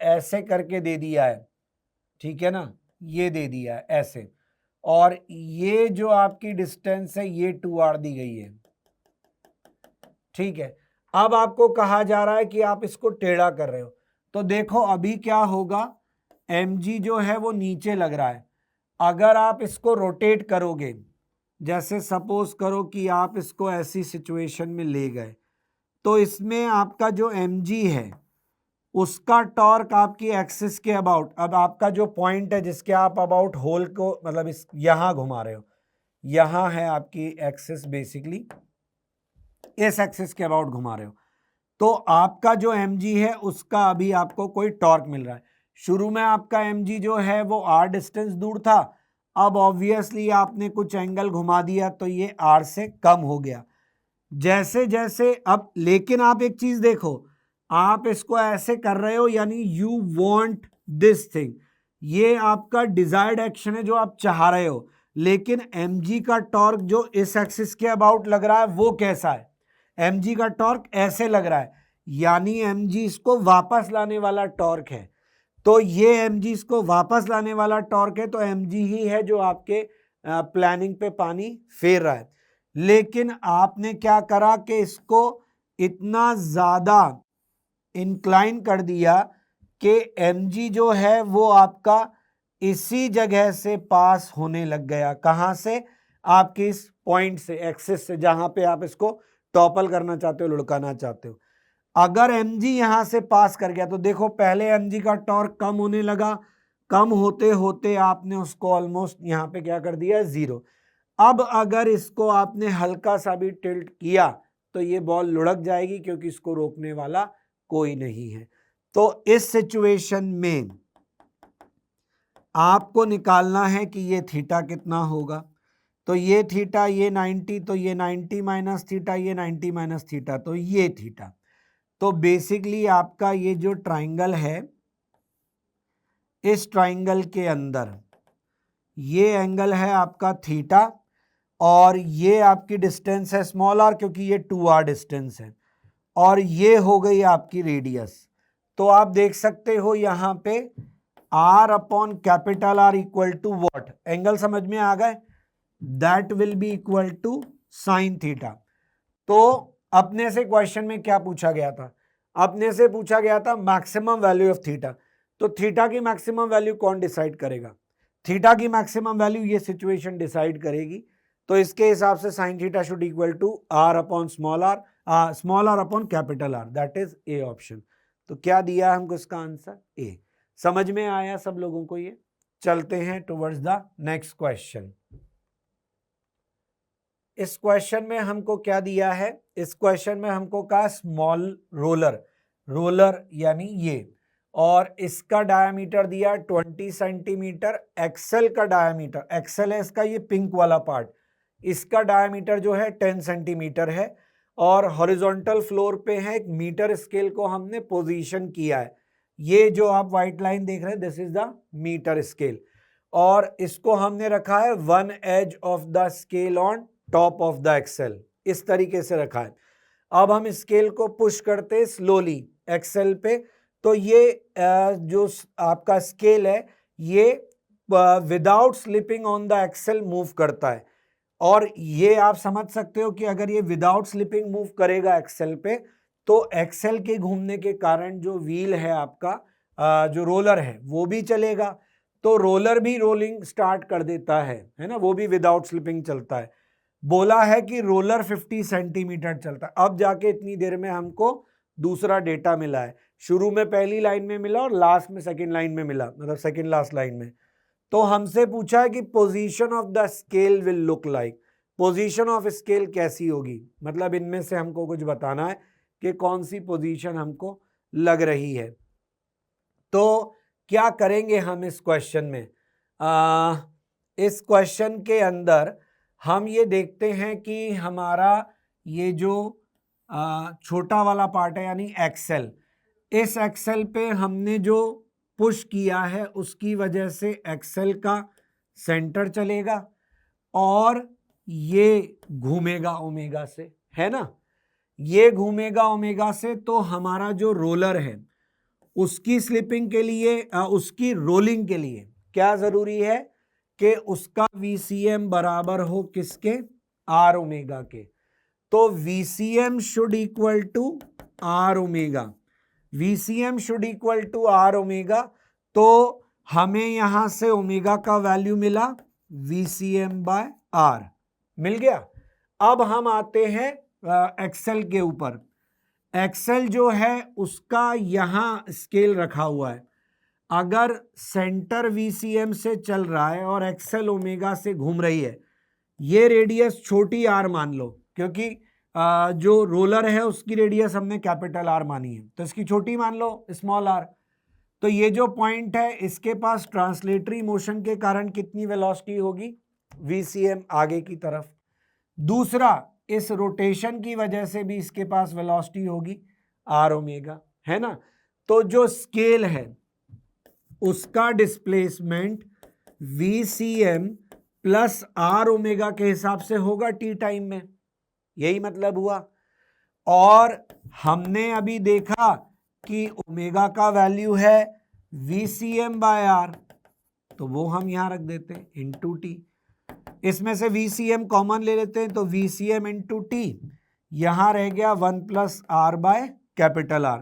ऐसे करके दे दिया है, ठीक है ना, ये दे दिया है ऐसे, और ये जो आपकी डिस्टेंस है ये 2r दी गई है, ठीक है। अब आपको कहा जा रहा है कि आप इसको टेढ़ा कर रहे हो, तो देखो अभी क्या होगा, mg जो है वो नीचे लग रहा है। अगर आप इसको रोटेट करोगे, जैसे सपोज करो कि आप इसको ऐसी सिचुएशन में ले गए, तो इसमें आपका जो mg है उसका टॉर्क आपकी एक्सिस के अबाउट, अब आपका जो पॉइंट है जिसके आप अबाउट होल को मतलब इस यहां घुमा रहे हो, यहां है आपकी एक्सिस, बेसिकली इस एक्सिस के अबाउट घुमा रहे हो, तो आपका जो mg है उसका अभी आपको कोई टॉर्क मिल रहा है। शुरू में आपका mg जो है वो r डिस्टेंस दूर था, अब ऑब्वियसली आपने कुछ एंगल घुमा दिया तो ये r से कम हो गया। जैसे जैसे अब, लेकिन आप एक चीज देखो, आप इसको ऐसे कर रहे हो यानी यू वांट दिस थिंग, ये आपका डिजायर्ड एक्शन है जो आप चाह रहे हो, लेकिन mg का टॉर्क जो इस एक्सिस के अबाउट लग रहा है वो कैसा है, mg का टॉर्क ऐसे लग रहा है, यानी mg इसको वापस लाने वाला टॉर्क है। तो ये mg इसको वापस लाने वाला टॉर्क है, तो mg ही है जो आपके प्लानिंग पे पानी फेर रहा है। लेकिन आपने क्या करा कि इसको इतना ज्यादा इंक्लाइन कर दिया कि mg जो है वो आपका इसी जगह से पास होने लग गया। कहां से? आपके इस पॉइंट से, एक्सिस से, जहां पे आप इसको टॉपल करना चाहते हो, लुढ़काना चाहते हो। अगर mg यहां से पास कर गया तो देखो पहले mg का टॉर्क कम होने लगा, कम होते होते आपने उसको ऑलमोस्ट यहां पे क्या कर दिया, 0। अब अगर इसको आपने हल्का सा भी टिल्ट किया तो ये बॉल लुढ़क जाएगी, क्योंकि इसको रोकने वाला कोई नहीं है। तो इस सिचुएशन में आपको निकालना है कि ये थीटा कितना होगा, तो ये थीटा, ये 90, तो ये 90 माइनस थीटा, ये 90 माइनस थीटा, तो ये थीटा। तो बेसिकली आपका ये जो ट्राइंगल है, इस ट्राइंगल के अंदर ये एंगल है आपका थीटा, और ये आपकी डिस्टेंस है स्मॉल r, क्योंकि ये 2r डिस्टेंस है, और ये हो गई आपकी रेडियस। तो आप देख सकते हो यहां पे r upon capital R equal to what, angle समझ में आ गए, that will be equal to sine theta. तो अपने से क्वेश्चन में क्या पूछा गया था, अपने से पूछा गया था मैक्सिमम वैल्यू ऑफ थीटा। तो थीटा की मैक्सिमम वैल्यू कौन डिसाइड करेगा? थीटा की मैक्सिमम वैल्यू ये सिचुएशन डिसाइड करेगी। तो इसके हिसाब से sine theta should equal to r upon small r upon capital R, that is A option. तो क्या दिया हमको इसका आंसर, ए। समझ में आया सब लोगों को ये? चलते हैं टुवर्ड्स द नेक्स्ट क्वेश्चन। इस क्वेश्चन में हमको क्या दिया है, इस क्वेश्चन में हमको कहा स्मॉल रोलर यानी ये, और इसका डायमीटर दिया 20 सेंटीमीटर, एक्सेल का डायमीटर, एक्सेल है इसका ये पिंक वाला पार्ट, इसका डायमीटर जो है 10 सेंटीमीटर है, और हॉरिजॉन्टल फ्लोर पे है, एक मीटर स्केल को हमने पोजीशन किया है, ये जो आप व्हाइट लाइन देख रहे हैं this is the metre scale, और इसको हमने रखा है one edge of the scale on top of the axle, इस तरीके से रखा है। अब हम स्केल को पुश करते स्लोली एक्सेल पे, तो ये जो आपका स्केल है ये without slipping on the axle move करता है। और ये आप समझ सकते हो कि अगर ये विदाउट स्लिपिंग मूव करेगा एक्सेल पे, तो एक्सेल के घूमने के कारण जो व्हील है आपका, जो रोलर है वो भी चलेगा, तो रोलर भी रोलिंग स्टार्ट कर देता है ना, वो भी विदाउट स्लिपिंग चलता है। बोला है कि रोलर 50 सेंटीमीटर चलता है। अब जाके इतनी देर में हमको दूसरा डेटा मिला है, शुरू में पहली लाइन में मिला और लास्ट में सेकंड लाइन में मिला, मतलब सेकंड लास्ट लाइन में। तो हमसे पूछा है कि position of the scale will look like, position of scale कैसी होगी, मतलब इनमें से हमको कुछ बताना है कि कौन सी पोजीशन हमको लग रही है। तो क्या करेंगे हम इस क्वेश्चन में, इस क्वेश्चन के अंदर हम ये देखते हैं कि हमारा ये जो छोटा वाला पार्ट है यानी एक्सेल, इस एक्सेल पे हमने जो पुश किया है उसकी वजह से एक्सेल का सेंटर चलेगा और ये घूमेगा ओमेगा से, है ना, ये घूमेगा ओमेगा से। तो हमारा जो रोलर है उसकी स्लिपिंग के लिए, उसकी रोलिंग के लिए क्या जरूरी है कि उसका VCM बराबर हो किसके, आर ओमेगा के। तो VCM should equal to R omega, VCM should equal to R omega. तो हमें यहां से ओमेगा का वैल्यू मिला VCM बाय आर, मिल गया। अब हम आते हैं एक्सेल के ऊपर। एक्सेल जो है उसका यहां स्केल रखा हुआ है, अगर सेंटर VCM से चल रहा है और एक्सेल ओमेगा से घूम रही है, ये रेडियस छोटी आर मान लो, क्योंकि जो रोलर है उसकी रेडियस हमने कैपिटल आर मानी है, तो इसकी छोटी मान लो स्मॉल आर। तो ये जो पॉइंट है इसके पास ट्रांसलेटरी मोशन के कारण कितनी वेलोसिटी होगी, VCM आगे की तरफ। दूसरा, इस रोटेशन की वजह से भी इसके पास वेलोसिटी होगी आर ओमेगा, है ना। तो जो स्केल है उसका displacement VCM plus R omega के हिसाब से होगा टी टाइम में, यही मतलब हुआ। और हमने अभी देखा कि ओमेगा का वैल्यू है VCM बाय आर, तो वो हम यहां रख देते हैं इंटू टी। इसमें से VCM कॉमन ले लेते हैं, तो VCM इंटू टी, यहां रह गया 1 plus R by capital R.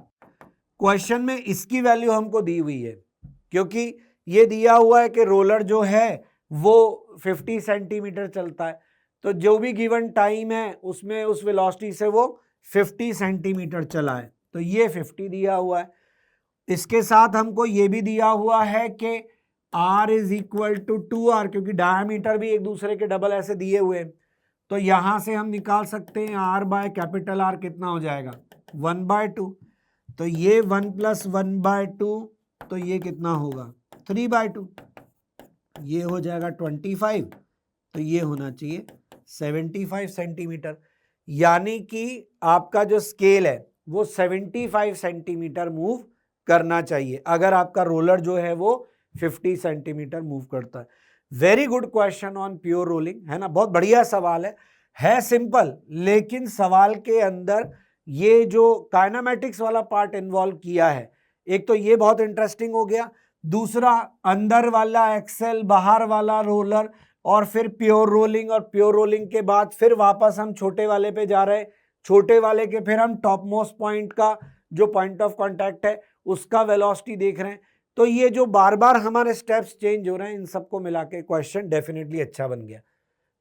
Question में इसकी वैल्यू हमको दी हुई है, क्योंकि ये दिया हुआ है कि रोलर जो है वो 50 सेंटीमीटर चलता है, तो जो भी गिवन टाइम है उसमें उस वेलोसिटी से वो 50 सेंटीमीटर चला है, तो ये 50 दिया हुआ है। इसके साथ हमको ये भी दिया हुआ है कि R is equal to 2R, क्योंकि डायमीटर भी एक दूसरे के डबल ऐसे दिए हुए हैं, तो यहां से हम निकाल सकते हैं R बाय कैपिटल R कितना हो जाएगा 1/2, तो ये 1 प्लस 1/2, तो ये कितना होगा 3/2, ये हो जाएगा 25, तो ये होना चाहिए 75 सेंटीमीटर। यानी कि आपका जो स्केल है वो 75 सेंटीमीटर मूव करना चाहिए अगर आपका रोलर जो है वो 50 सेंटीमीटर मूव करता है। Very good question on pure rolling, है ना, बहुत बढ़िया सवाल है सिंपल, लेकिन सवाल के अंदर ये जो काइनेमेटिक्स वाला पार्ट इन्वॉल्व किया है, एक तो ये बहुत इंटरेस्टिंग हो गया, दूसरा अंदर वाला एक्सेल, बाहर वाला रोलर, और फिर प्योर रोलिंग, और प्योर रोलिंग के बाद फिर वापस हम छोटे वाले पे जा रहे हैं, छोटे वाले के फिर हम टॉप मोस्ट पॉइंट का जो पॉइंट ऑफ कांटेक्ट है उसका वेलोसिटी देख रहे हैं। तो ये जो बार बार हमारे स्टेप्स चेंज हो रहे हैं, इन सबको मिला के क्वेश्चन डेफिनेटली अच्छा बन गया।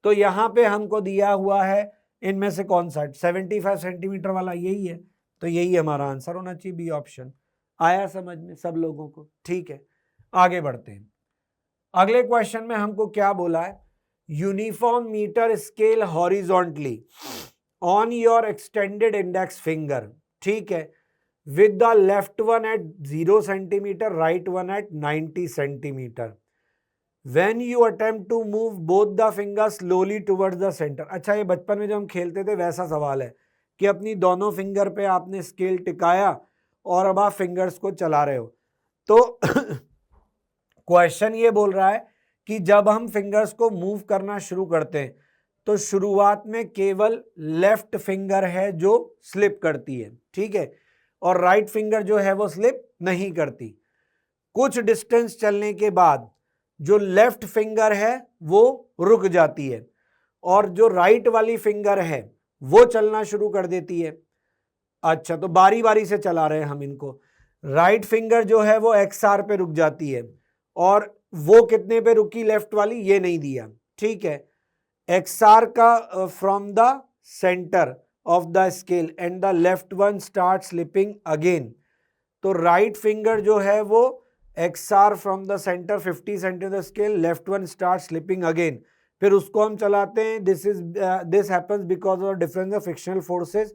तो यहाँ पे हमको दिया हुआ है इनमें से कौन सा 75 सेंटीमीटर वाला, यही है, तो यही हमारा आंसर होना चाहिए, बी ऑप्शन। आया समझ में सब लोगों को, ठीक है, आगे बढ़ते हैं। अगले क्वेश्चन में हमको क्या बोला है, uniform metre scale horizontally on your extended index finger, ठीक है, with the left one at 0 centimeter, right one at 90 centimeter. When you attempt to move both the fingers slowly towards the center. अच्छा, ये बचपन में जब हम खेलते थे वैसा सवाल है कि अपनी दोनों फिंगर पे आपने स्केल टिकाया और अब आप फिंगर्स को चला रहे हो। तो क्वेश्चन ये बोल रहा है कि जब हम फिंगर्स को मूव करना शुरू करते हैं तो शुरुआत में केवल लेफ्ट फिंगर है जो स्लिप करती है, ठीक है, और राइट फिंगर जो है वो स्लिप नहीं करती। कुछ डिस्टेंस चलने के बाद जो लेफ्ट फिंगर है वो रुक जाती है और जो राइट वाली फिंगर है वो चलना शुरू कर देती है। अच्छा, तो बारी बारी से चला रहे हैं हम इनको। राइट फिंगर जो है वो XR पे रुक जाती है और वो कितने पे रुकी लेफ्ट वाली, ये नहीं दिया, ठीक है। XR का from the centre of the scale and the left one start slipping again. तो राइट फिंगर जो है वो XR from the centre 50 centimetre scale, left one start slipping again. फिर उसको हम चलाते हैं। This happens because of difference of frictional forces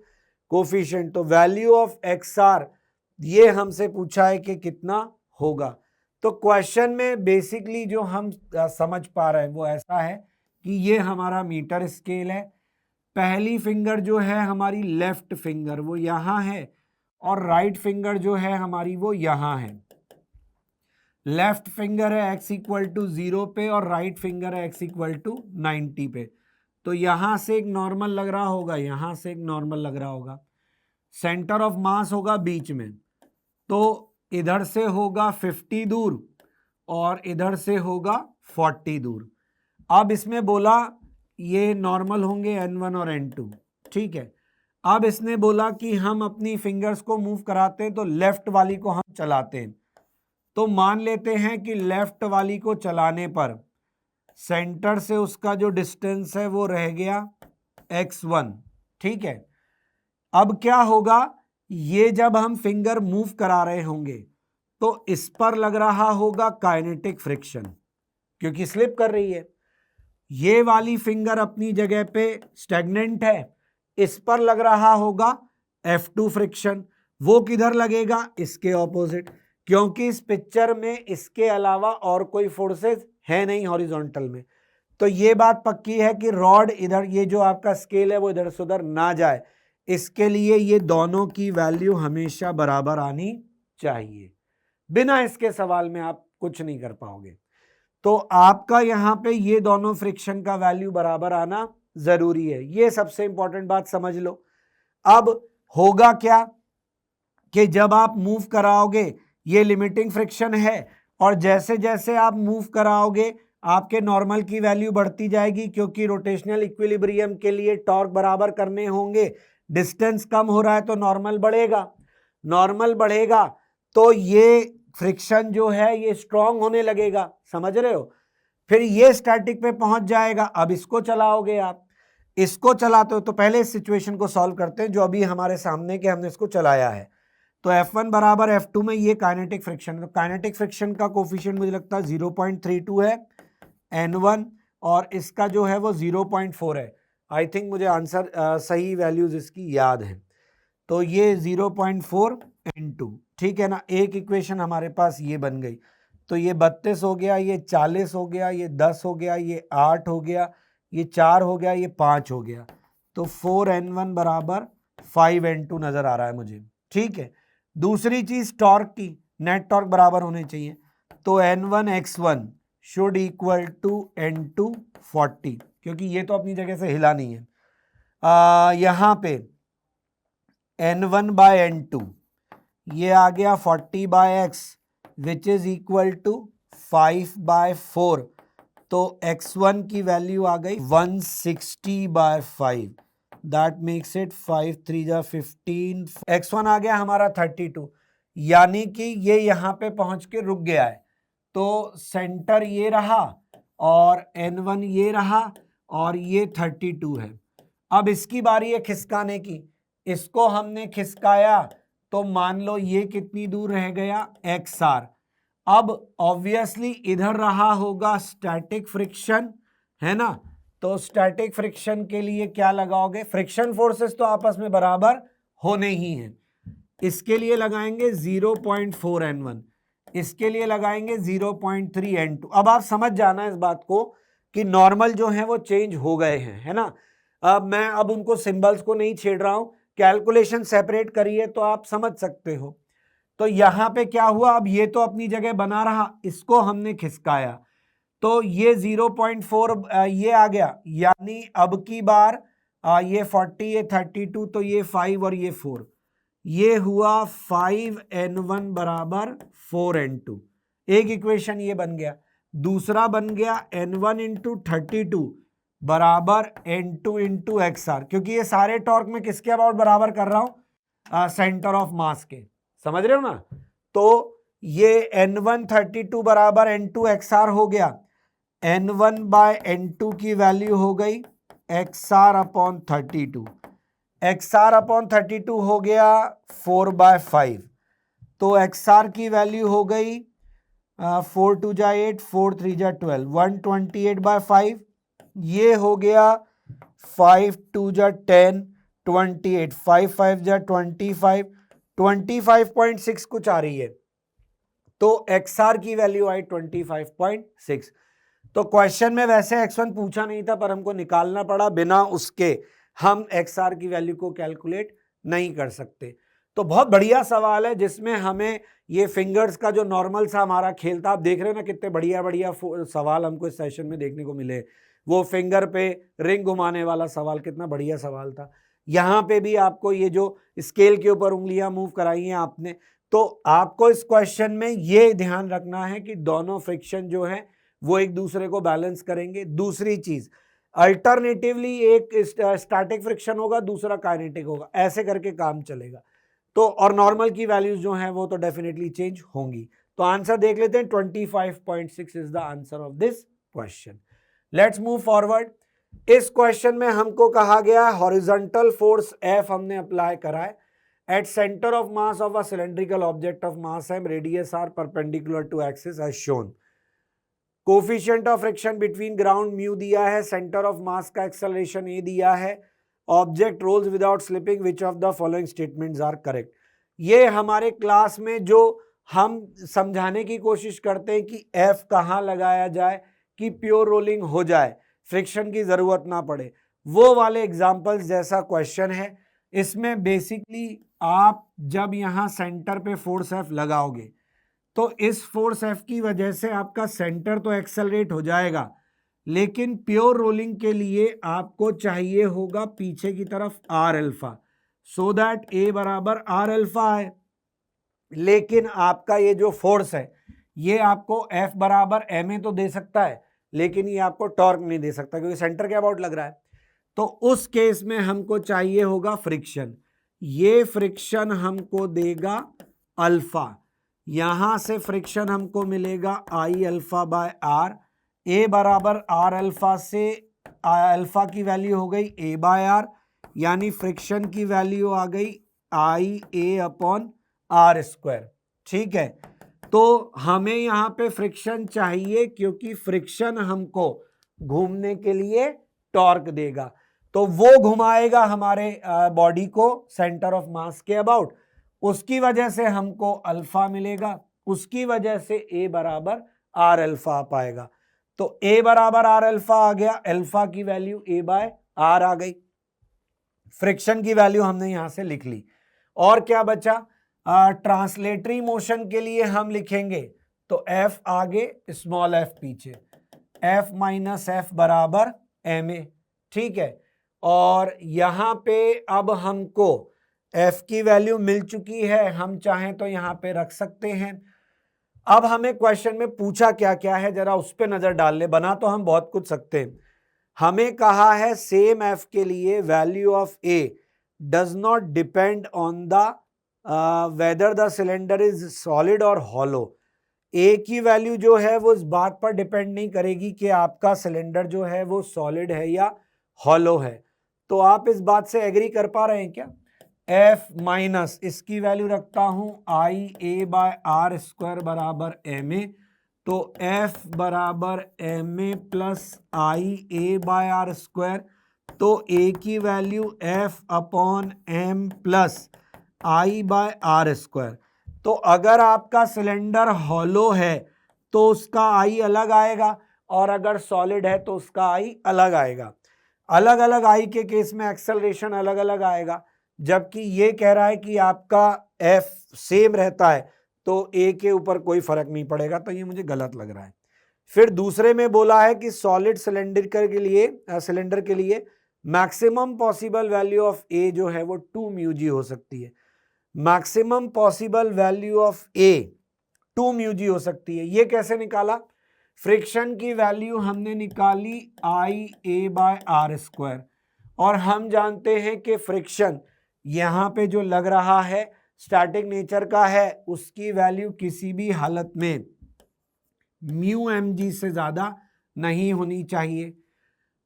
coefficient. तो वैल्यू ऑफ XR ये हमसे पूछा है कि कितना होगा। तो क्वेश्चन में बेसिकली जो हम समझ पा रहे हैं वो ऐसा है कि ये हमारा मीटर स्केल है। पहली फिंगर जो है हमारी लेफ्ट फिंगर वो यहाँ है और राइट फिंगर जो है हमारी वो यहाँ है। लेफ्ट फिंगर है x इक्वल टू 0 पे और राइट फिंगर है x इक्वल टू 90 पे। तो यहां से एक नॉर्मल लग रहा होगा, यहां से एक नॉर्मल लग रहा होगा। सेंटर ऑफ मास होगा बीच में, तो इधर से होगा 50 दूर और इधर से होगा 40 दूर। अब इसमें बोला ये नॉर्मल होंगे N1 और N2, ठीक है। अब इसने बोला कि हम अपनी फिंगर्स को मूव कराते हैं तो लेफ्ट वाली को हम चलाते हैं। तो मान लेते हैं कि लेफ्ट वाली को चलाने पर सेंटर से उसका जो डिस्टेंस है वो रह गया x1, ठीक है। अब क्या होगा, ये जब हम फिंगर मूव करा रहे होंगे तो इस पर लग रहा होगा काइनेटिक फ्रिक्शन क्योंकि स्लिप कर रही है। ये वाली फिंगर अपनी जगह पे स्टैग्नेंट है, इस पर लग रहा होगा F2 फ्रिक्शन। वो किधर लगेगा, इसके ऑपोजिट, क्योंकि इस पिक्चर में इसके अलावा और कोई फोर्सेस है नहीं हॉरिजॉन्टल में। तो ये बात पक्की है कि रॉड इधर, ये जो आपका स्केल है वो इधर से उधर ना जाए, इसके लिए ये दोनों की वैल्यू हमेशा बराबर आनी चाहिए। बिना इसके सवाल में आप कुछ नहीं कर पाओगे। तो आपका यहां पे ये दोनों फ्रिक्शन का वैल्यू बराबर आना जरूरी है। ये सबसे इंपॉर्टेंट बात समझ लो। अब होगा क्या कि जब आप मूव कराओगे, ये लिमिटिंग फ्रिक्शन है और जैसे जैसे आप मूव कराओगे आपके नॉर्मल की वैल्यू बढ़ती जाएगी, क्योंकि रोटेशनल इक्विलिब्रियम के लिए टॉर्क बराबर करने होंगे। डिस्टेंस कम हो रहा है तो नॉर्मल बढ़ेगा, नॉर्मल बढ़ेगा तो ये फ्रिक्शन जो है ये स्ट्रांग होने लगेगा, समझ रहे हो। फिर ये स्टैटिक पे पहुंच जाएगा। अब इसको चलाओगे, आप इसको चलाते हो तो पहले इस सिचुएशन को सॉल्व करते हैं जो अभी हमारे सामने के हमने इसको चलाया है। तो F1 बराबर F2 में ये काइनेटिक फ्रिक्शन, तो काइनेटिक फ्रिक्शन का कोफिशिएंट मुझे लगता है 0.32 है N1 और इसका जो है वो 0.4 है। आई थिंक मुझे आंसर सही वैल्यूज इसकी याद है। तो ये 0.4 N2, ठीक है ना। एक इक्वेशन हमारे पास ये बन गई। तो ये 32 हो गया, ये 40 हो गया, ये 10 हो गया, ये 8 हो गया, ये 4 हो गया, ये 5 हो गया। तो 4N1 बराबर 5N2 नजर आ रहा है मुझे, ठीक है। दूसरी चीज टॉर्क की, नेट टॉर्क बराबर होने चाहिए। तो N1 X1 should equal to N2 40, क्योंकि ये तो अपनी जगह से हिला नहीं है। यहां पे N1 बाय N2 ये आ गया 40 by X which is equal to 5 by 4। तो X1 की वैल्यू आ गई 160 बाय 5, दैट मेक्स इट 5 3 जा 15। X1 आ गया हमारा 32, यानी कि ये यहां पे पहुंच के रुक गया है। तो सेंटर ये रहा और N1 ये रहा और ये 32 है। अब इसकी बारी है खिसकाने की, इसको हमने खिसकाया तो मान लो ये कितनी दूर रह गया XR। अब ऑब्वियसली इधर रहा होगा स्टैटिक फ्रिक्शन, है ना। तो स्टैटिक फ्रिक्शन के लिए क्या लगाओगे, फ्रिक्शन फोर्सेस तो आपस में बराबर होने ही हैं। इसके लिए लगाएंगे 0.4 N1, इसके लिए लगाएंगे 0.3 N2। अब आप समझ जाना इस बात को कि नॉर्मल जो है वो चेंज हो गए हैं, है ना। अब मैं उनको सिंबल्स को नहीं छेड़ रहा हूं, कैलकुलेशन सेपरेट करिए तो आप समझ सकते हो। तो यहां पे क्या हुआ, अब ये तो अपनी जगह बना रहा, इसको हमने खिसकाया तो ये 0.4 ये आ गया, यानी अब की बार ये 40 ये 32 तो ये 5 और ये 4, ये हुआ 5n1 बराबर 4n2, एक इक्वेशन ये बन गया। दूसरा बन गया n1 इंटू 32 बराबर n2 इंटू XR, क्योंकि ये सारे टॉर्क में किसके अबाउट बराबर कर रहा हूं, सेंटर ऑफ मास के, समझ रहे हो ना। तो ये n1 32 बराबर n2 XR हो गया, n1 बाय n2 की वैल्यू हो गई XR अपॉन 32, XR अपॉन 32 हो गया 4/5, तो XR की वैल्यू हो गई 4 2 जा 8, 4 3 जा 12, 128/5, ये हो गया 5 2 जा 10, 28, 5 5 जा 25, 25.6 कुछ आ रही है, तो XR की वैल्यू आई 25.6। तो क्वेश्चन में वैसे x1 पूछा नहीं था, पर हमको निकालना पड़ा, बिना उसके हम XR की वैल्यू को कैलकुलेट नहीं कर सकते। तो बहुत बढ़िया सवाल है, जिसमें हमें ये फिंगर्स का जो नॉर्मल सा हमारा खेल था, आप देख रहे हो ना कितने बढ़िया बढ़िया सवाल हमको इस सेशन में देखने को मिले। वो फिंगर पे रिंग घुमाने वाला सवाल कितना बढ़िया सवाल था। यहाँ पे भी आपको ये जो स्केल के ऊपर उंगलियां मूव कराई हैं आपने, तो आपको इस क्वेश्चन में ये ध्यान रखना है कि दोनों फ्रिक्शन जो है वो एक दूसरे को बैलेंस करेंगे। दूसरी चीज, अल्टरनेटिवली एक स्टैटिक फ्रिक्शन होगा, दूसरा काइनेटिक होगा, ऐसे करके काम चलेगा। तो और नॉर्मल की वैल्यूज जो हैं वो तो डेफिनेटली चेंज होंगी। तो आंसर देख लेते हैं, 25.6 is the answer of this question. Let's move forward. इस क्वेश्चन में हमको कहा गया हॉरिजॉन्टल फोर्स F हमने अप्लाई करा है at centre of mass of a cylindrical object of mass m, radius r, perpendicular to axis as shown. Coefficient of friction between ground mu दिया है, सेंटर ऑफ मास का एक्सेलरेशन a दिया है, object rolls without slipping, which of the following statements are correct. ये हमारे class में जो हम समझाने की कोशिश करते हैं कि F कहाँ लगाया जाए कि प्योर रोलिंग हो जाए, फ्रिक्शन की जरूरत ना पड़े, वो वाले एग्जाम्पल्स जैसा क्वेश्चन है। इसमें बेसिकली आप जब यहां सेंटर पे फोर्स F लगाओगे तो इस फोर्स F की वजह से आपका सेंटर तो एक्सेलरेट हो जाएगा, लेकिन प्योर रोलिंग के लिए आपको चाहिए होगा पीछे की तरफ R alpha, so that A बराबर R अल्फा है। लेकिन आपका ये जो फोर्स है ये आपको F बराबर ma तो दे सकता है, लेकिन ये आपको टॉर्क नहीं दे सकता, क्योंकि सेंटर के अबाउट लग रहा है। तो उस केस में हमको चाहिए होगा फ्रिक्शन, ये फ्रिक्शन हमको देगा अल्फा, यहां से फ्रिक्शन हमको मिलेगा I alpha by R, A बराबर R अल्फा से अल्फा की वैल्यू हो गई A बाय R, यानी फ्रिक्शन की वैल्यू आ गई IA अपॉन R स्क्वायर। ठीक है, तो हमें यहां पे फ्रिक्शन चाहिए, क्योंकि फ्रिक्शन हमको घूमने के लिए टॉर्क देगा, तो वो घुमाएगा हमारे बॉडी को सेंटर ऑफ मास के अबाउट, उसकी वजह से हमको अल्फा मिलेगा, उसकी वजह से A बराबर R अल्फा आ पाएगा। तो A बराबर R अल्फा आ गया, अल्फा की वैल्यू A बाय R आ गई, फ्रिक्शन की वैल्यू हमने यहां से लिख ली। और क्या बचा, ट्रांसलेटरी मोशन के लिए हम लिखेंगे तो F आगे स्मॉल f पीछे, F माइनस F बराबर ma। ठीक है, और यहां पे अब हमको F की वैल्यू मिल चुकी है, हम चाहें तो यहां पे रख सकते हैं। अब हमें क्वेश्चन में पूछा क्या क्या है, जरा उस पर नजर डाल ले, बना तो हम बहुत कुछ सकते हैं। हमें कहा है सेम F के लिए value of A does not depend on the whether the cylinder is solid और हॉलो। A की वैल्यू जो है वो इस बात पर डिपेंड नहीं करेगी कि आपका सिलेंडर जो है वो सॉलिड है या हॉलो है। तो आप इस बात से एग्री कर पा रहे हैं क्या? F माइनस इसकी वैल्यू रखता हूं IA बाय R स्क्वायर बराबर ma, तो F बराबर ma plus IA by R square, तो A की वैल्यू F upon m plus I by R square. तो अगर आपका सिलेंडर हॉलो है तो उसका I अलग आएगा, और अगर सॉलिड है तो उसका I अलग आएगा। अलग अलग I के केस में एक्सेलरेशन अलग अलग आएगा, जबकि ये कह रहा है कि आपका F सेम रहता है, तो A के ऊपर कोई फर्क नहीं पड़ेगा, तो ये मुझे गलत लग रहा है। फिर दूसरे में बोला है कि सॉलिड सिलेंडर के लिए maximum possible value of A जो है वो 2 μg हो सकती है। Maximum possible value of A 2 mu G हो सकती है। ये कैसे निकाला? फ्रिक्शन की वैल्यू हमने निकाली आई ए बाय आर स्क्वायर, और हम जानते हैं कि फ्रिक्शन यहां पे जो लग रहा है स्टैटिक नेचर का है, उसकी वैल्यू किसी भी हालत में म्यू एम जी से ज्यादा नहीं होनी चाहिए।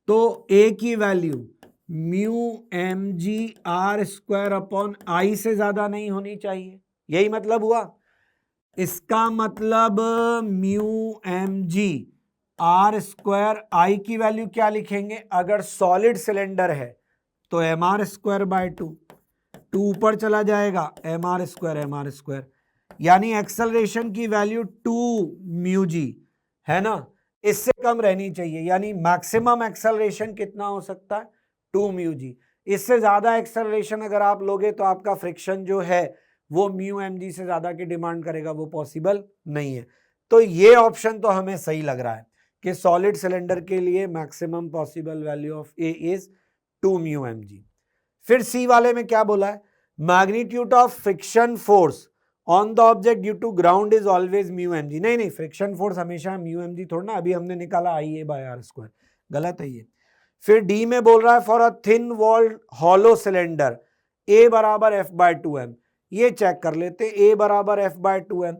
तो ए की value mu M G R square upon I से ज्यादा नहीं होनी चाहिए, यही मतलब हुआ। इसका मतलब mu M G R square, I की वैल्यू क्या लिखेंगे? अगर सॉलिड सिलेंडर है तो एम आर स्क्वायर बाय 2 ऊपर चला जाएगा, एम आर स्क्वायर, यानी एक्सेलरेशन की वैल्यू 2 म्यू जी है ना, इससे कम रहनी चाहिए। यानी मैक्सिमम एक्सेलरेशन कितना हो सकता है? 2 म्यू जी। इससे ज्यादा एक्सेलरेशन अगर आप लोगे तो आपका फ्रिक्शन जो है वो म्यू एम जी से ज्यादा की डिमांड करेगा, वो पॉसिबल नहीं है। तो ये ऑप्शन तो हमें सही लग रहा है कि सॉलिड सिलेंडर के लिए maximum possible value of A is 2 mu M G. फिर सी वाले में क्या बोला है? Magnitude of friction force on the object due to ground is always mu M G. नहीं, फ्रिक्शन फोर्स हमेशा म्यू एम जी थोड़ा ना, अभी हमने निकाला I A by R square, गलत है ये। फिर डी में बोल रहा है for a thin walled hollow cylinder A बराबर एफ बाय 2m। ये चेक कर लेते, ए बराबर F bye 2m।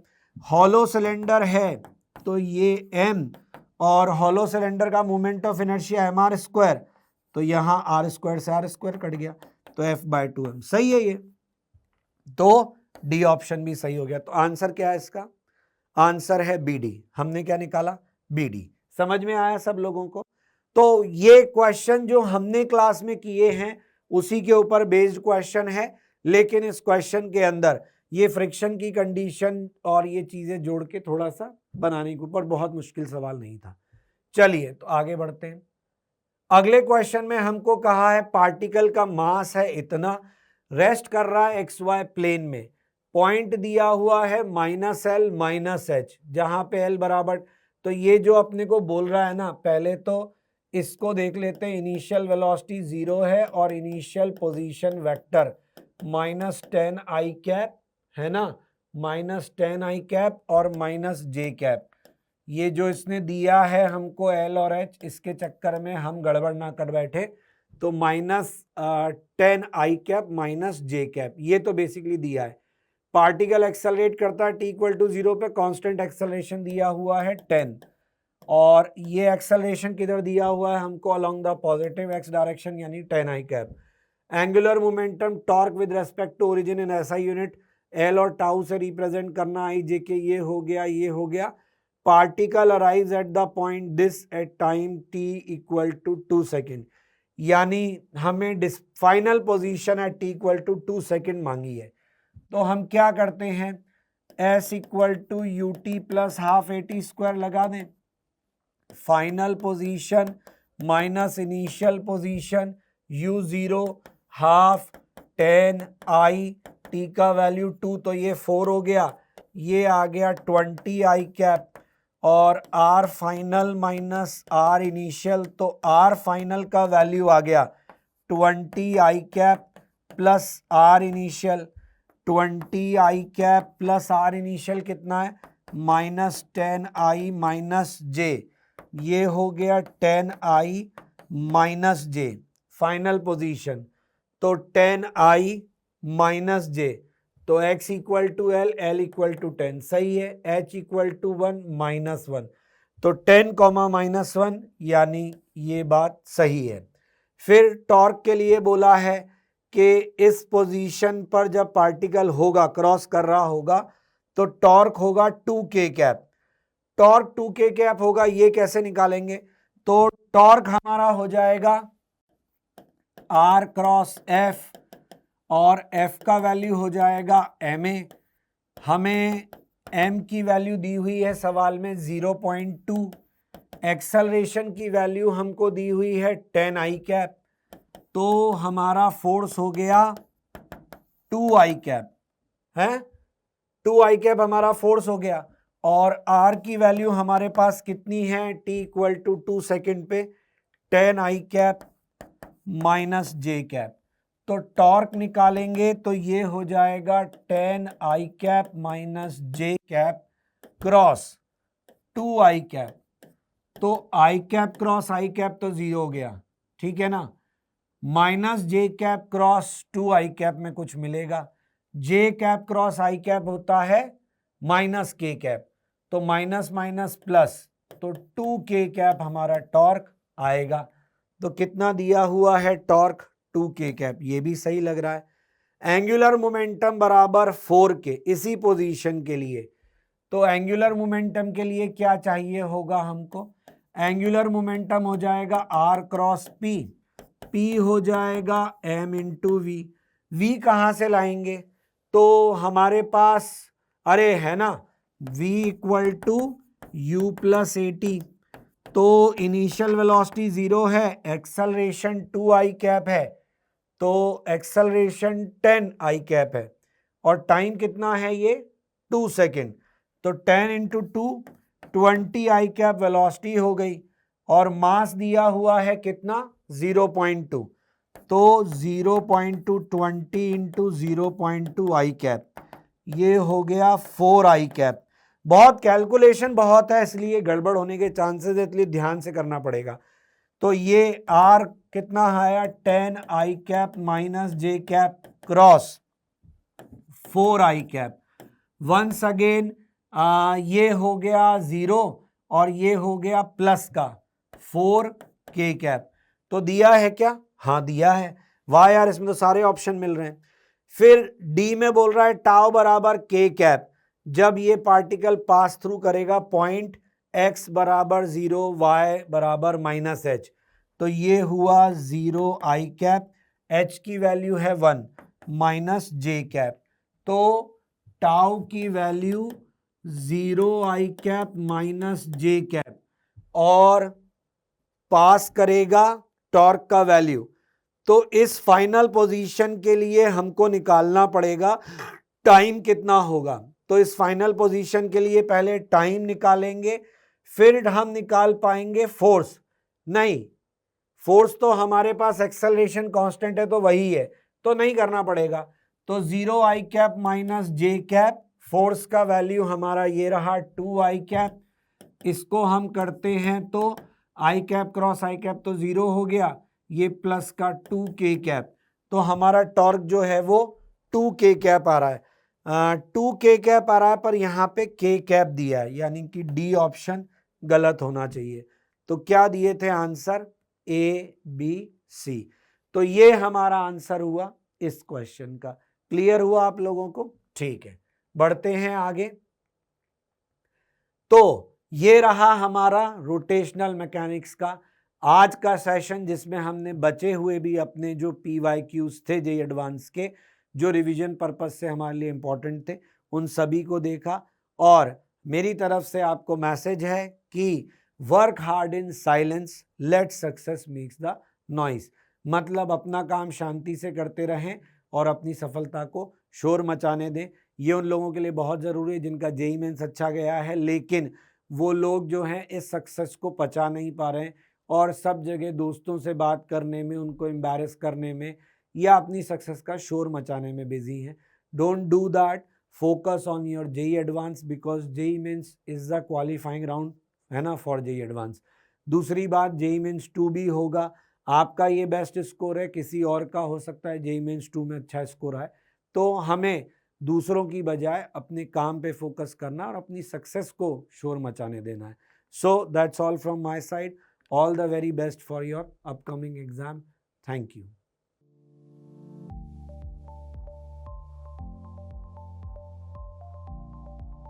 Hollow cylinder है तो ये m, और हॉलो सिलेंडर का moment of inertia M R square, तो यहां आर स्क्वायर से आर स्क्वायर कट गया, तो एफ बाय 2m सही है ये। तो डी ऑप्शन भी सही हो गया। तो आंसर क्या है इसका? आंसर है बी डी। हमने क्या निकाला? B D. समझ में आया सब लोगों को? तो ये क्वेश्चन जो हमने क्लास में किए हैं उसी के ऊपर बेस्ड क्वेश्चन है, लेकिन इस क्वेश्चन के अंदर ये फ्रिक्शन की कंडीशन और ये चीजें जोड़ के थोड़ा सा बनाने के ऊपर, बहुत मुश्किल सवाल नहीं था। चलिए तो आगे बढ़ते हैं। अगले क्वेश्चन में हमको कहा है पार्टिकल का मास है इतना, रेस्ट कर रहा है एक्स वाई प्लेन में, पॉइंट दिया हुआ है -L -H, जहां पे L बराबर, तो ये जो अपने को बोल रहा है ना, पहले तो इसको देख लेते हैं। इनिशियल वेलोसिटी 0 है और initial position vector -10 i cap है ना, -10 i कैप और -j कैप। ये जो इसने दिया है हमको L और H, इसके चक्कर में हम गड़बड़ ना कर बैठे, तो -10 i कैप -j कैप, ये तो बेसिकली दिया है। पार्टिकल एक्सेलरेट करता है t=0 पे, कांस्टेंट एक्सेलरेशन दिया हुआ है 10, और ये एक्सेलरेशन किधर दिया हुआ है हमको? Along the positive x direction, यानी 10 i cap. Angular momentum torque with respect to origin in ऐसा यूनिट, L और टाउ से रिप्रेजेंट करना i j के, ये हो गया, ये हो गया। Particle arrives at the point this at time t = 2 second, यानी हमें final position at t = 2 second मांगी है। तो हम क्या करते हैं? s = ut + ½ at² लगा दें, final position minus initial position u0 ½ 10 i, t का वैल्यू 2, तो ये 4 हो गया, ये आ गया 20 i कैप, और r final minus r initial, तो r फाइनल का वैल्यू आ गया 20 i cap plus r initial, 20 i cap plus r initial कितना है? -10 i -j, ये हो गया 10 i -j फाइनल पोजीशन, तो 10 i -j, तो x = L, L = 10 सही है, h = 1 -1, तो 10, -1, यानी ये बात सही है। फिर टॉर्क के लिए बोला है कि इस पोजीशन पर जब पार्टिकल होगा, क्रॉस कर रहा होगा, तो टॉर्क होगा 2k cap. Torque 2k cap होगा, ये कैसे निकालेंगे? तो टॉर्क हमारा हो जाएगा r क्रॉस f, और f का वैल्यू हो जाएगा ma। हमें m की वैल्यू दी हुई है सवाल में 0.2, एक्सेलरेशन की वैल्यू हमको दी हुई है 10 i कैप, तो हमारा फोर्स हो गया 2 i कैप है, 2 i कैप हमारा फोर्स हो गया। और r की वैल्यू हमारे पास कितनी है? t = 2 सेकेंड पे 10 i कैप -j कैप, तो टॉर्क निकालेंगे तो ये हो जाएगा 10 आई cap minus J cap cross 2 I cap. तो आई कैप क्रॉस आई कैप तो 0 हो गया, ठीक है ना, minus J cap cross 2 I cap में कुछ मिलेगा। जे कैप क्रॉस आई कैप होता है माइनस के कैप, तो माइनस माइनस प्लस, तो 2 के कैप हमारा टॉर्क आएगा। तो कितना दिया हुआ है टॉर्क 2 के कैप, ये भी सही लग रहा है। एंगुलर मोमेंटम बराबर 4 के, इसी पोजीशन के लिए। तो एंगुलर मोमेंटम के लिए क्या चाहिए होगा हमको, एंगुलर मोमेंटम हो जाएगा आर क्रॉस पी, पी हो जाएगा एम इंटू वी। वी कहाँ से लाएंगे, तो हमारे पास अरे है ना v equal to U plus A T. तो इनिशियल वेलोसिटी 0 है, एक्सेलरेशन 2 आई कैप है, तो एक्सेलरेशन 10 आई कैप है, और टाइम कितना है ये 2 सेकेंड। तो 10 इंटू 2 20 आई कैप वेलोसिटी हो गई, और मास दिया हुआ है कितना 0.2, तो 0.2 20 इंटू 0.2 आई कैप, ये हो गया 4 आई कैप। बहुत कैलकुलेशन बहुत है, इसलिए गड़बड़ होने के चांसेस है, इसलिए ध्यान से करना पड़ेगा। तो ये आर कितना आया 10 आई कैप माइनस जे कैप क्रॉस 4 आई कैप। वंस अगेन ये हो गया 0 और ये हो गया प्लस का 4 के कैप। तो दिया है क्या, हाँ दिया है। वाह यार, इसमें तो सारे ऑप्शन मिल रहे हैं। फिर डी में बोल रहा है टाउ बराबर के कैप, जब ये पार्टिकल पास थ्रू करेगा पॉइंट x बराबर 0 y बराबर माइनस एच, तो ये हुआ 0 आई कैप, h की वैल्यू है 1 माइनस जे कैप, तो टाउ की वैल्यू 0 आई कैप माइनस जे कैप, और पास करेगा टॉर्क का वैल्यू। तो इस फाइनल पोजीशन के लिए हमको निकालना पड़ेगा टाइम कितना होगा। तो इस फाइनल पोजीशन के लिए पहले टाइम निकालेंगे, फिर हम निकाल पाएंगे फोर्स। नहीं, फोर्स तो हमारे पास एक्सेलरेशन कांस्टेंट है तो वही है, तो नहीं करना पड़ेगा। तो 0 आई कैप माइनस जे कैप, फोर्स का वैल्यू हमारा ये रहा 2 आई कैप, इसको हम करते हैं तो आई कैप क्रॉस आई कैप तो 0 हो गया, ये प्लस का 2 के कैप, तो हमारा टॉर्क जो है वो 2 के कैप आ रहा है। 2 के कैप आ रहा है, पर यहाँ पे के कैप दिया है, यानी कि डी ऑप्शन गलत होना चाहिए। तो क्या दिए थे आंसर, ए बी सी। तो ये हमारा आंसर हुआ इस क्वेश्चन का। क्लियर हुआ आप लोगों को, ठीक है, बढ़ते हैं आगे। तो ये रहा हमारा रोटेशनल मैकेनिक्स का आज का सेशन, जिसमें हमने बचे हुए भी अपने जो PYQs थे जेईई एडवांस के, जो रिवीजन पर्पस से हमारे लिए इंपॉर्टेंट थे, उन सभी को देखा। और मेरी तरफ से आपको मैसेज है कि work hard in silence, let success makes the noise. मतलब अपना काम शांति से करते रहें और अपनी सफलता को शोर मचाने दें। ये उन लोगों के लिए बहुत ज़रूरी है जिनका जेईई मेंस अच्छा गया है, लेकिन वो लोग जो हैं इस सक्सेस को पचा नहीं पा रहे हैं, और सब जगह दोस्तों से बात करने में, उनको एम्बैरेस करने में, या अपनी सक्सेस का शोर मचाने में बिजी हैं। Don't do that, focus on your JEE advance, because JEE mains is the qualifying round, है ना, फॉर जेईई एडवांस। दूसरी बात, जेईई मेंस 2 भी होगा। आपका ये बेस्ट स्कोर है, किसी और का हो सकता है जेईई मेंस 2 में अच्छा स्कोर आए। तो हमें दूसरों की बजाय अपने काम पे फोकस करना और अपनी सक्सेस को शोर मचाने देना है। So that's all from my side. All the very best for your upcoming exam. Thank you.